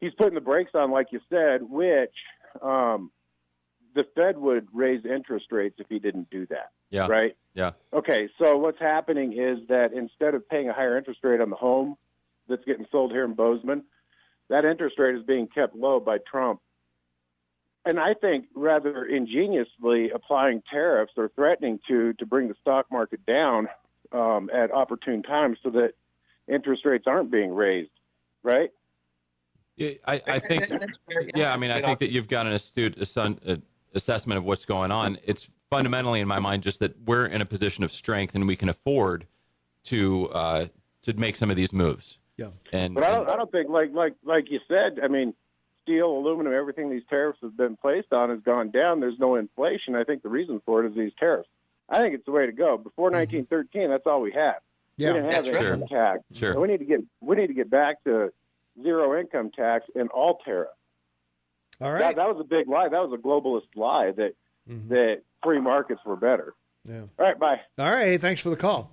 He's putting the brakes on, like you said, which the Fed would raise interest rates if he didn't do that. Yeah. Right? Yeah. Okay, so what's happening is that instead of paying a higher interest rate on the home that's getting sold here in Bozeman, that interest rate is being kept low by Trump. And I think rather ingeniously applying tariffs or threatening to bring the stock market down at opportune times so that interest rates aren't being raised, right? Yeah, I think. Yeah, I mean, I think that you've got an astute assessment of what's going on. It's fundamentally, in my mind, just that we're in a position of strength and we can afford to make some of these moves. Yeah. But I don't think like you said. I mean, steel, aluminum, everything these tariffs have been placed on has gone down. There's no inflation. I think the reason for it is these tariffs. I think it's the way to go. Before 1913, that's all we had. Yeah. We didn't have income tax. Sure. So we need to get back to zero income tax and all tariffs. All right. That was a big lie. That was a globalist lie that free markets were better. Yeah. All right. Bye. All right. Hey, thanks for the call.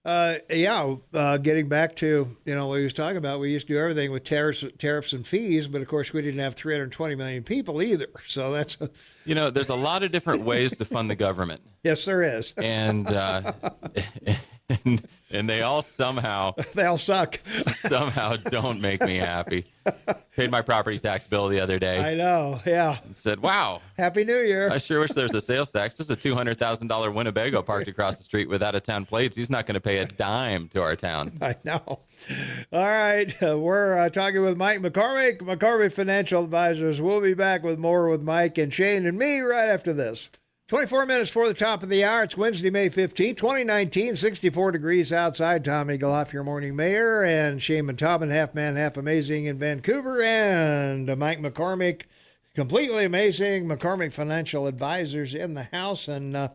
Getting back to what he was talking about, we used to do everything with tariffs and fees, but of course we didn't have 320 million people either. So that's there's a lot of different ways to fund the government. Yes, there is, and and they all somehow suck. Somehow don't make me happy. Paid my property tax bill the other day. I know, yeah. And said, "Wow, Happy New Year." I sure wish there was a sales tax. This is a $200,000 Winnebago parked across the street with out-of-town plates. He's not going to pay a dime to our town." I know. All right, we're talking with Mike McCormick Financial Advisors. We'll be back with more with Mike and Shane and me right after this. 24 minutes before the top of the hour. It's Wednesday, May 15, 2019, 64 degrees outside. Tom Eaglehoff, your morning mayor, and Shane Tobin, half man, half amazing in Vancouver, and Mike McCormick, completely amazing, McCormick Financial Advisors in the house. And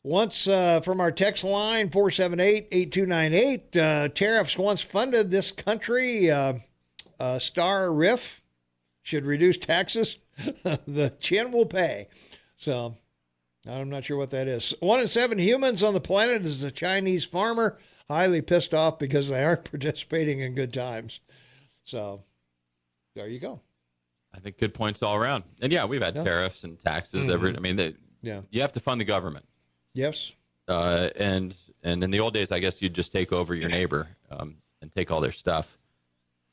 once from our text line, 478-8298, tariffs once funded this country. Star Riff should reduce taxes. The chin will pay. So I'm not sure what that is. 1 in 7 humans on the planet is a Chinese farmer, highly pissed off because they aren't participating in good times. So there you go. I think good points all around. And yeah, we've had tariffs and taxes. You have to fund the government. Yes. And in the old days, I guess you'd just take over your neighbor and take all their stuff.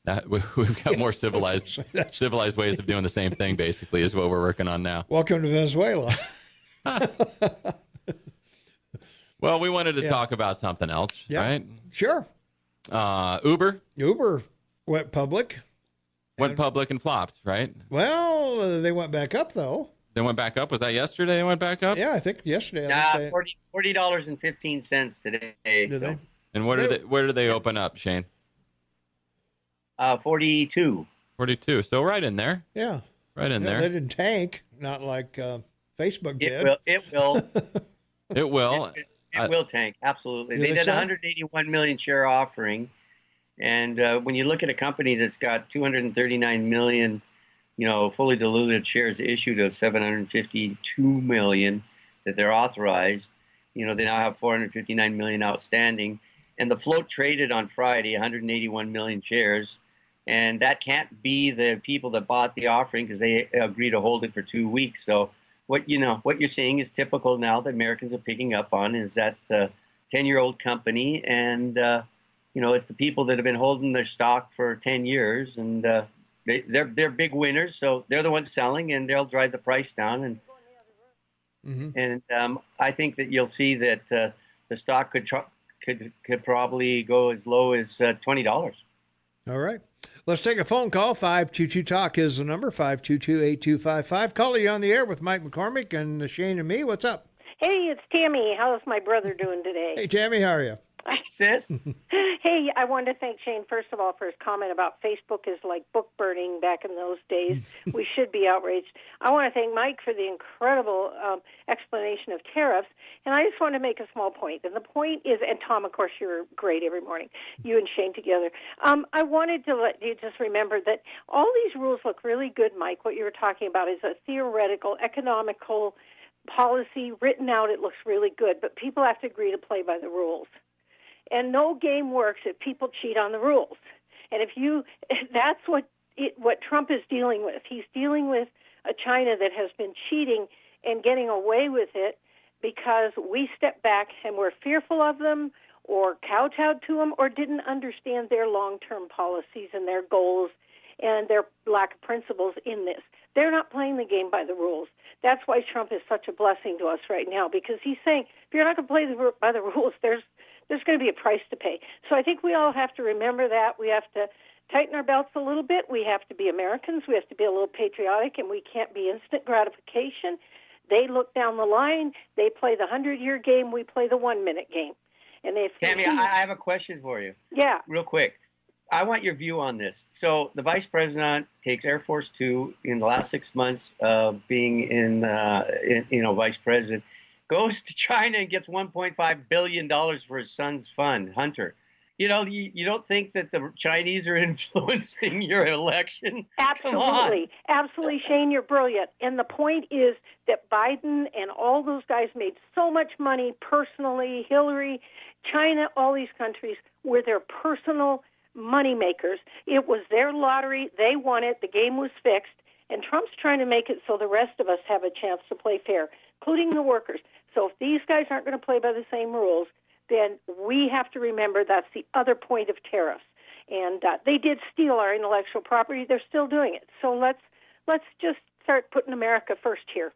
Now, we've got more civilized ways of doing the same thing, basically, is what we're working on now. Welcome to Venezuela. Well, we wanted to talk about something else, right? Sure. Uber went public. Went public and flopped, right? Well, they went back up, though. They went back up? Was that yesterday they went back up? Yeah, I think yesterday. $40.15 today. Did they? And where did they open up, Shane? 42. 42. So right in there. Yeah. Right in there. They didn't tank, not like Facebook did. It will. It will. It will tank. Absolutely. They did a 181 million share offering. And when you look at a company that's got 239 million, fully diluted shares issued of 752 million that they're authorized, they now have 459 million outstanding. And the float traded on Friday, 181 million shares. And that can't be the people that bought the offering because they agreed to hold it for 2 weeks. So what you're seeing is typical now that Americans are picking up on is that's a 10-year-old company. And, it's the people that have been holding their stock for 10 years. And they're big winners. So they're the ones selling and they'll drive the price down. And I think that you'll see that the stock could probably go as low as $20. All right. Let's take a phone call. 522-TALK is the number, 522-8255. Caller, you on the air with Mike McCormick and Shane and me. What's up? Hey, it's Tammy. How's my brother doing today? Hey, Tammy, how are you? Hi, sis. Hey, I wanted to thank Shane, first of all, for his comment about Facebook is like book burning back in those days. We should be outraged. I want to thank Mike for the incredible explanation of tariffs. And I just want to make a small point. And the point is, and Tom, of course, you're great every morning, you and Shane together. I wanted to let you just remember that all these rules look really good, Mike. What you were talking about is a theoretical, economical policy written out. It looks really good. But people have to agree to play by the rules. And no game works if people cheat on the rules. And that's what Trump is dealing with. He's dealing with a China that has been cheating and getting away with it because we stepped back and were fearful of them or kowtowed to them or didn't understand their long-term policies and their goals and their lack of principles in this. They're not playing the game by the rules. That's why Trump is such a blessing to us right now, because he's saying, if you're not going to play by the rules, there's going to be a price to pay. So I think we all have to remember that. We have to tighten our belts a little bit. We have to be Americans. We have to be a little patriotic, and we can't be instant gratification. They look down the line. They play the 100-year game. We play the 1-minute game. And Tammy, I have a question for you. Yeah. Real quick. I want your view on this. So the vice president takes Air Force Two in the last 6 months of being vice president, goes to China and gets $1.5 billion for his son's fund, Hunter. You don't think that the Chinese are influencing your election? Absolutely. Absolutely, Shane, you're brilliant. And the point is that Biden and all those guys made so much money personally, Hillary, China, all these countries were their personal money makers. It was their lottery. They won it. The game was fixed. And Trump's trying to make it so the rest of us have a chance to play fair, including the workers. So if these guys aren't going to play by the same rules, then we have to remember that's the other point of tariffs. And they did steal our intellectual property. They're still doing it. So let's just start putting America first here.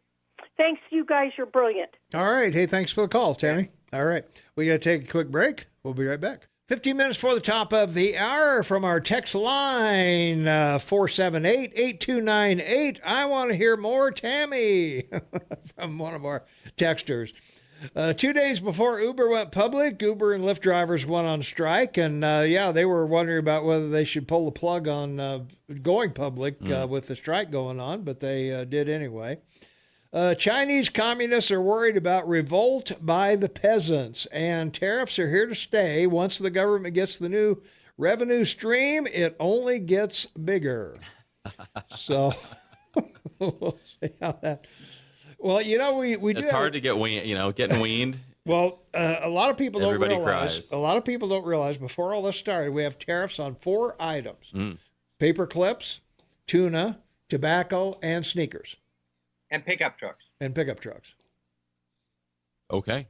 Thanks, you guys. You're brilliant. All right. Hey, thanks for the call, Tammy. All right. We got to take a quick break. We'll be right back. 15 minutes for the top of the hour from our text line, 478-8298. I want to hear more Tammy from one of our texters. 2 days before Uber went public, Uber and Lyft drivers went on strike. And, they were wondering about whether they should pull the plug on going public with the strike going on, but they did anyway. Chinese communists are worried about revolt by the peasants, and tariffs are here to stay. Once the government gets the new revenue stream, it only gets bigger. So we'll see how that. Well, we do. It's hard to get getting weaned. Well, a lot of people don't Everybody realize. cries. A lot of people don't realize. Before all this started, we have tariffs on 4 items: paper clips, tuna, tobacco, and sneakers. And pickup trucks. Okay.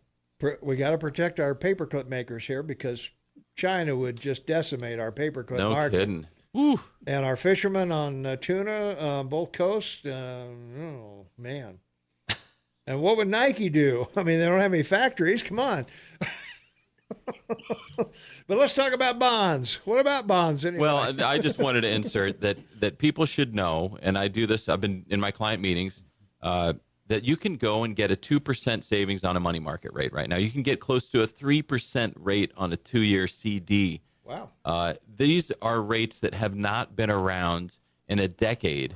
We got to protect our paperclip makers here because China would just decimate our paperclip market. No kidding. Woo. And our fishermen on tuna, both coasts, oh, man. And what would Nike do? I mean, they don't have any factories. Come on. But let's talk about bonds. What about bonds anyway? Well, I just wanted to insert that people should know, and I do this, I've been in my client meetings, that you can go and get a 2% savings on a money market rate right now. You can get close to a 3% rate on a 2-year CD. Wow. These are rates that have not been around in a decade.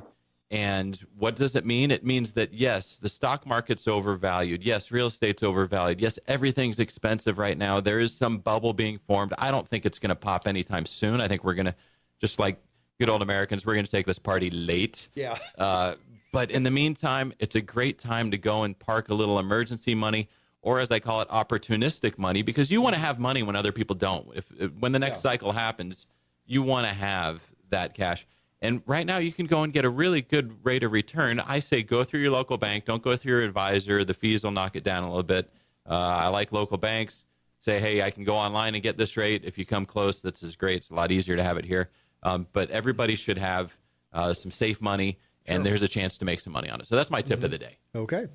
And what does it mean? It means that, yes, the stock market's overvalued. Yes, real estate's overvalued. Yes, everything's expensive right now. There is some bubble being formed. I don't think it's going to pop anytime soon. I think we're going to, just like good old Americans, we're going to take this party late. Yeah. But in the meantime, it's a great time to go and park a little emergency money, or as I call it, opportunistic money, because you want to have money when other people don't. When the next cycle happens, you want to have that cash. And right now, you can go and get a really good rate of return. I say go through your local bank. Don't go through your advisor. The fees will knock it down a little bit. I like local banks. Say, hey, I can go online and get this rate. If you come close, that's as great. It's a lot easier to have it here. But everybody should have some safe money, and there's a chance to make some money on it. So that's my tip of the day. Okay.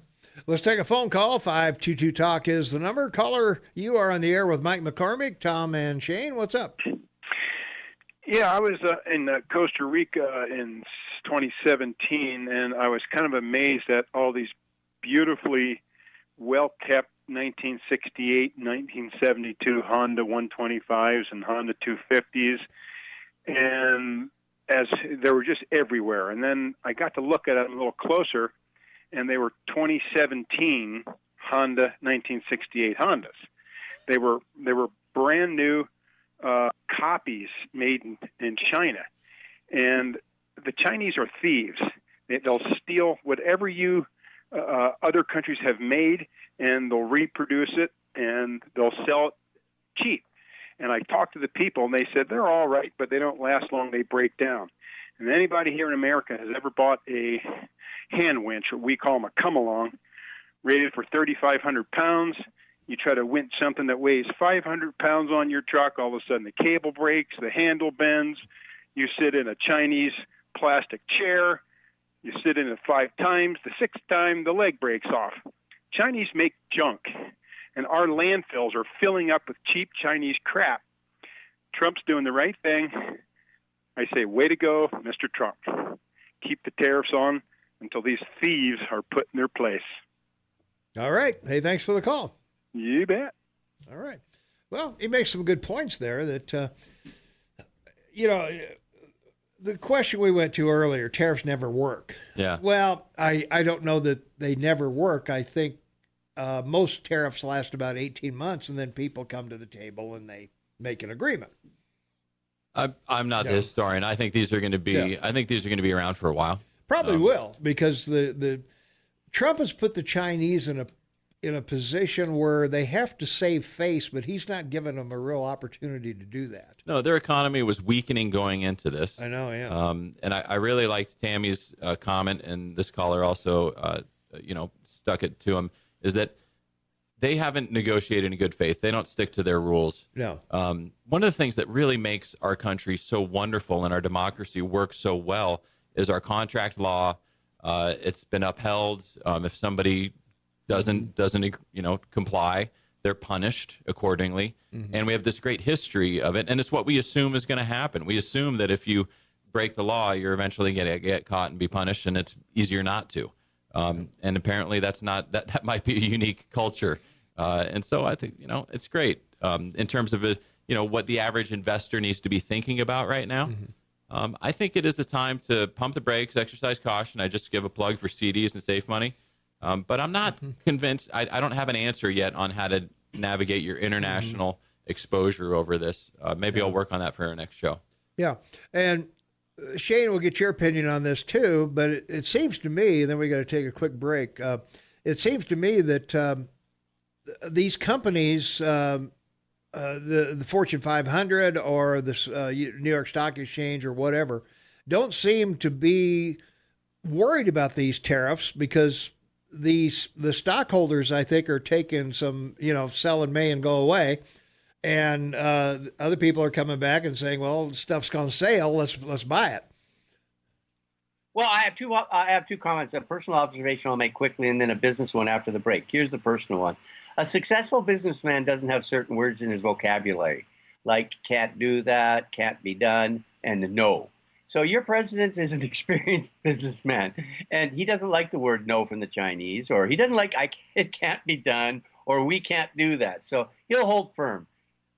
Let's take a phone call. 522-TALK is the number. Caller, you are on the air with Mike McCormick, Tom, and Shane. What's up? Yeah, I was in Costa Rica in 2017, and I was kind of amazed at all these beautifully well-kept 1968, 1972 Honda 125s and Honda 250s, and as they were just everywhere. And then I got to look at them a little closer, and they were 2017 Honda 1968 Hondas. They were brand new copies made in China. And the Chinese are thieves. They'll steal whatever you other countries have made, and they'll reproduce it, and they'll sell it cheap. And I talked to the people, and they said they're all right, but they don't last long. They break down. And anybody here in America has ever bought a hand winch, or we call them a come-along, rated for 3,500 pounds. You try to winch something that weighs 500 pounds on your truck, all of a sudden the cable breaks, the handle bends, you sit in a Chinese plastic chair, you sit in it 5 times, the 6th time the leg breaks off. Chinese make junk, and our landfills are filling up with cheap Chinese crap. Trump's doing the right thing. I say, way to go, Mr. Trump. Keep the tariffs on until these thieves are put in their place. All right. Hey, thanks for the call. You bet. All right. Well, he makes some good points there that, the question we went to earlier, tariffs never work. Yeah. Well, I don't know that they never work. I think most tariffs last about 18 months, and then people come to the table and they make an agreement. I'm not the historian. I think these are going to be. Yeah. I think these are going to be around for a while. Probably will, because the Trump has put the Chinese in a position where they have to save face, but he's not giving them a real opportunity to do that. No, their economy was weakening going into this. I know, yeah. And I really liked Tammy's comment, and this caller also, stuck it to him, is that they haven't negotiated in good faith. They don't stick to their rules. No. One of the things that really makes our country so wonderful and our democracy work so well is our contract law. It's been upheld. If somebody doesn't comply, they're punished accordingly. Mm-hmm. And we have this great history of it. And it's what we assume is going to happen. We assume that if you break the law, you're eventually going to get caught and be punished, and it's easier not to. And apparently that's not, that might be a unique culture. And so I think, it's great in terms of what the average investor needs to be thinking about right now. Mm-hmm. I think it is a time to pump the brakes, exercise caution. I just give a plug for CDs and Safe Money. But I'm not convinced. I don't have an answer yet on how to navigate your international exposure over this. Maybe I'll work on that for our next show. Yeah. And Shane, we'll get your opinion on this too, but it seems to me, and then we got to take a quick break. It seems to me that these companies, the Fortune 500 or the New York Stock Exchange or whatever, don't seem to be worried about these tariffs because the stockholders, I think, are taking some, sell in May and go away. And other people are coming back and saying, well, stuff's going to sale. Let's buy it. Well, I have two comments. A personal observation I'll make quickly, and then a business one after the break. Here's the personal one. A successful businessman doesn't have certain words in his vocabulary, like can't do that, can't be done, and no. So your president is an experienced businessman, and he doesn't like the word no from the Chinese, or he doesn't like it can't be done, or we can't do that. So he'll hold firm.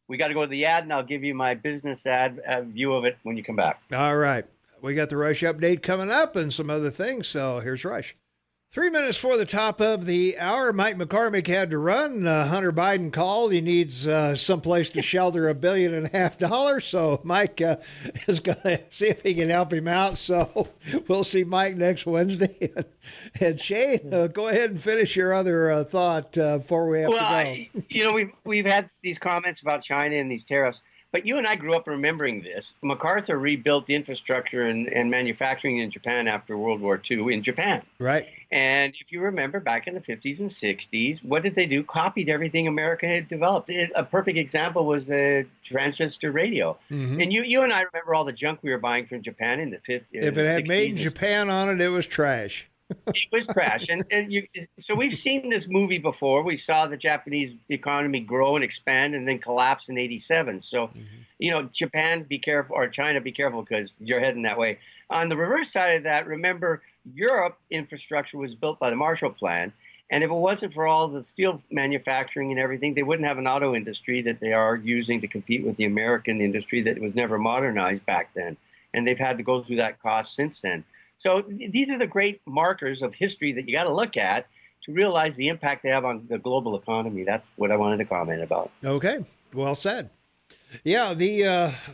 We got to go to the ad, and I'll give you my business ad view of it when you come back. All right. We got the Rush update coming up and some other things, so here's Rush. 3 minutes for the top of the hour. Mike McCormick had to run. Hunter Biden called. He needs someplace to shelter $1.5 billion. So Mike is going to see if he can help him out. So we'll see Mike next Wednesday. And Shane, go ahead and finish your other thought before we have to go. We've had these comments about China and these tariffs. But you and I grew up remembering this. MacArthur rebuilt the infrastructure and manufacturing in Japan after World War II in Japan. Right. And if you remember back in the 50s and 60s, what did they do? Copied everything America had developed. A perfect example was the transistor radio. Mm-hmm. And you and I remember all the junk we were buying from Japan in the 50s. If it had made in Japan on it, it was trash. It was trash. So we've seen this movie before. We saw the Japanese economy grow and expand and then collapse in 87. So, Japan, be careful, or China, be careful, because you're heading that way. On the reverse side of that, remember, Europe infrastructure was built by the Marshall Plan. And if it wasn't for all the steel manufacturing and everything, they wouldn't have an auto industry that they are using to compete with the American industry that was never modernized back then. And they've had to go through that cost since then. So these are the great markers of history that you got to look at to realize the impact they have on the global economy. That's what I wanted to comment about. Okay, well said. Yeah, this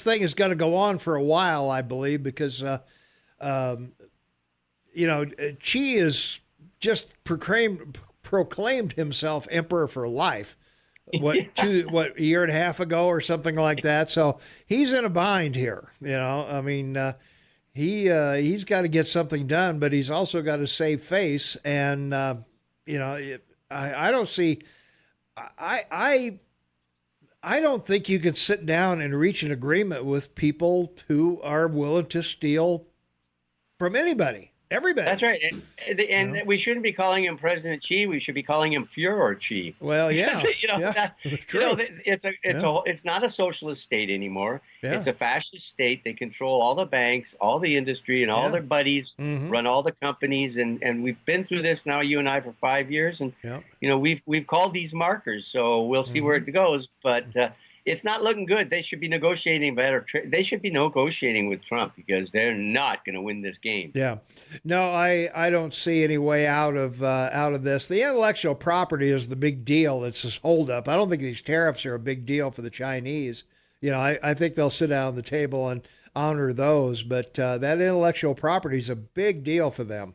thing is going to go on for a while, I believe, because Xi is just proclaimed himself emperor for life. A year and a half ago or something like that. So he's in a bind here. He's got to get something done, but he's also got to save face. And I don't see. I don't think you can sit down and reach an agreement with people who are willing to steal from anybody. Everybody. That's right. And we shouldn't be calling him President Xi. We should be calling him Führer Xi. Well, yeah. It's not a socialist state anymore. Yeah. It's a fascist state. They control all the banks, all the industry, and all their buddies run all the companies. And we've been through this now, you and I, for 5 years. And, we've called these markers. So we'll see where it goes. But it's not looking good. They should be negotiating better. They should be negotiating with Trump because they're not going to win this game. Yeah, no, I don't see any way out of this. The intellectual property is the big deal. That's this holdup. I don't think these tariffs are a big deal for the Chinese. I think they'll sit down at the table and honor those, but that intellectual property is a big deal for them.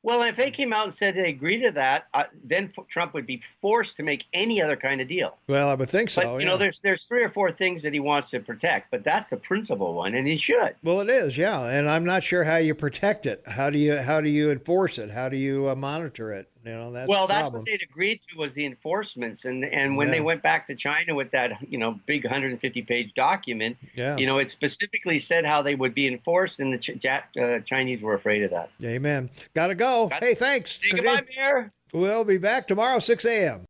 Well, if they came out and said they agree to that, then Trump would be forced to make any other kind of deal. Well, I would think so. But, there's 3 or 4 things that he wants to protect, but that's the principal one, and he should. Well, it is, yeah. And I'm not sure how you protect it. How do you enforce it? How do you monitor it? That's what they'd agreed to was the enforcements, and when they went back to China with that big 150-page document, it specifically said how they would be enforced, and the Chinese were afraid of that. Amen. Gotta go. Hey, thanks. Say goodbye, Mayor. We'll be back tomorrow, 6 a.m.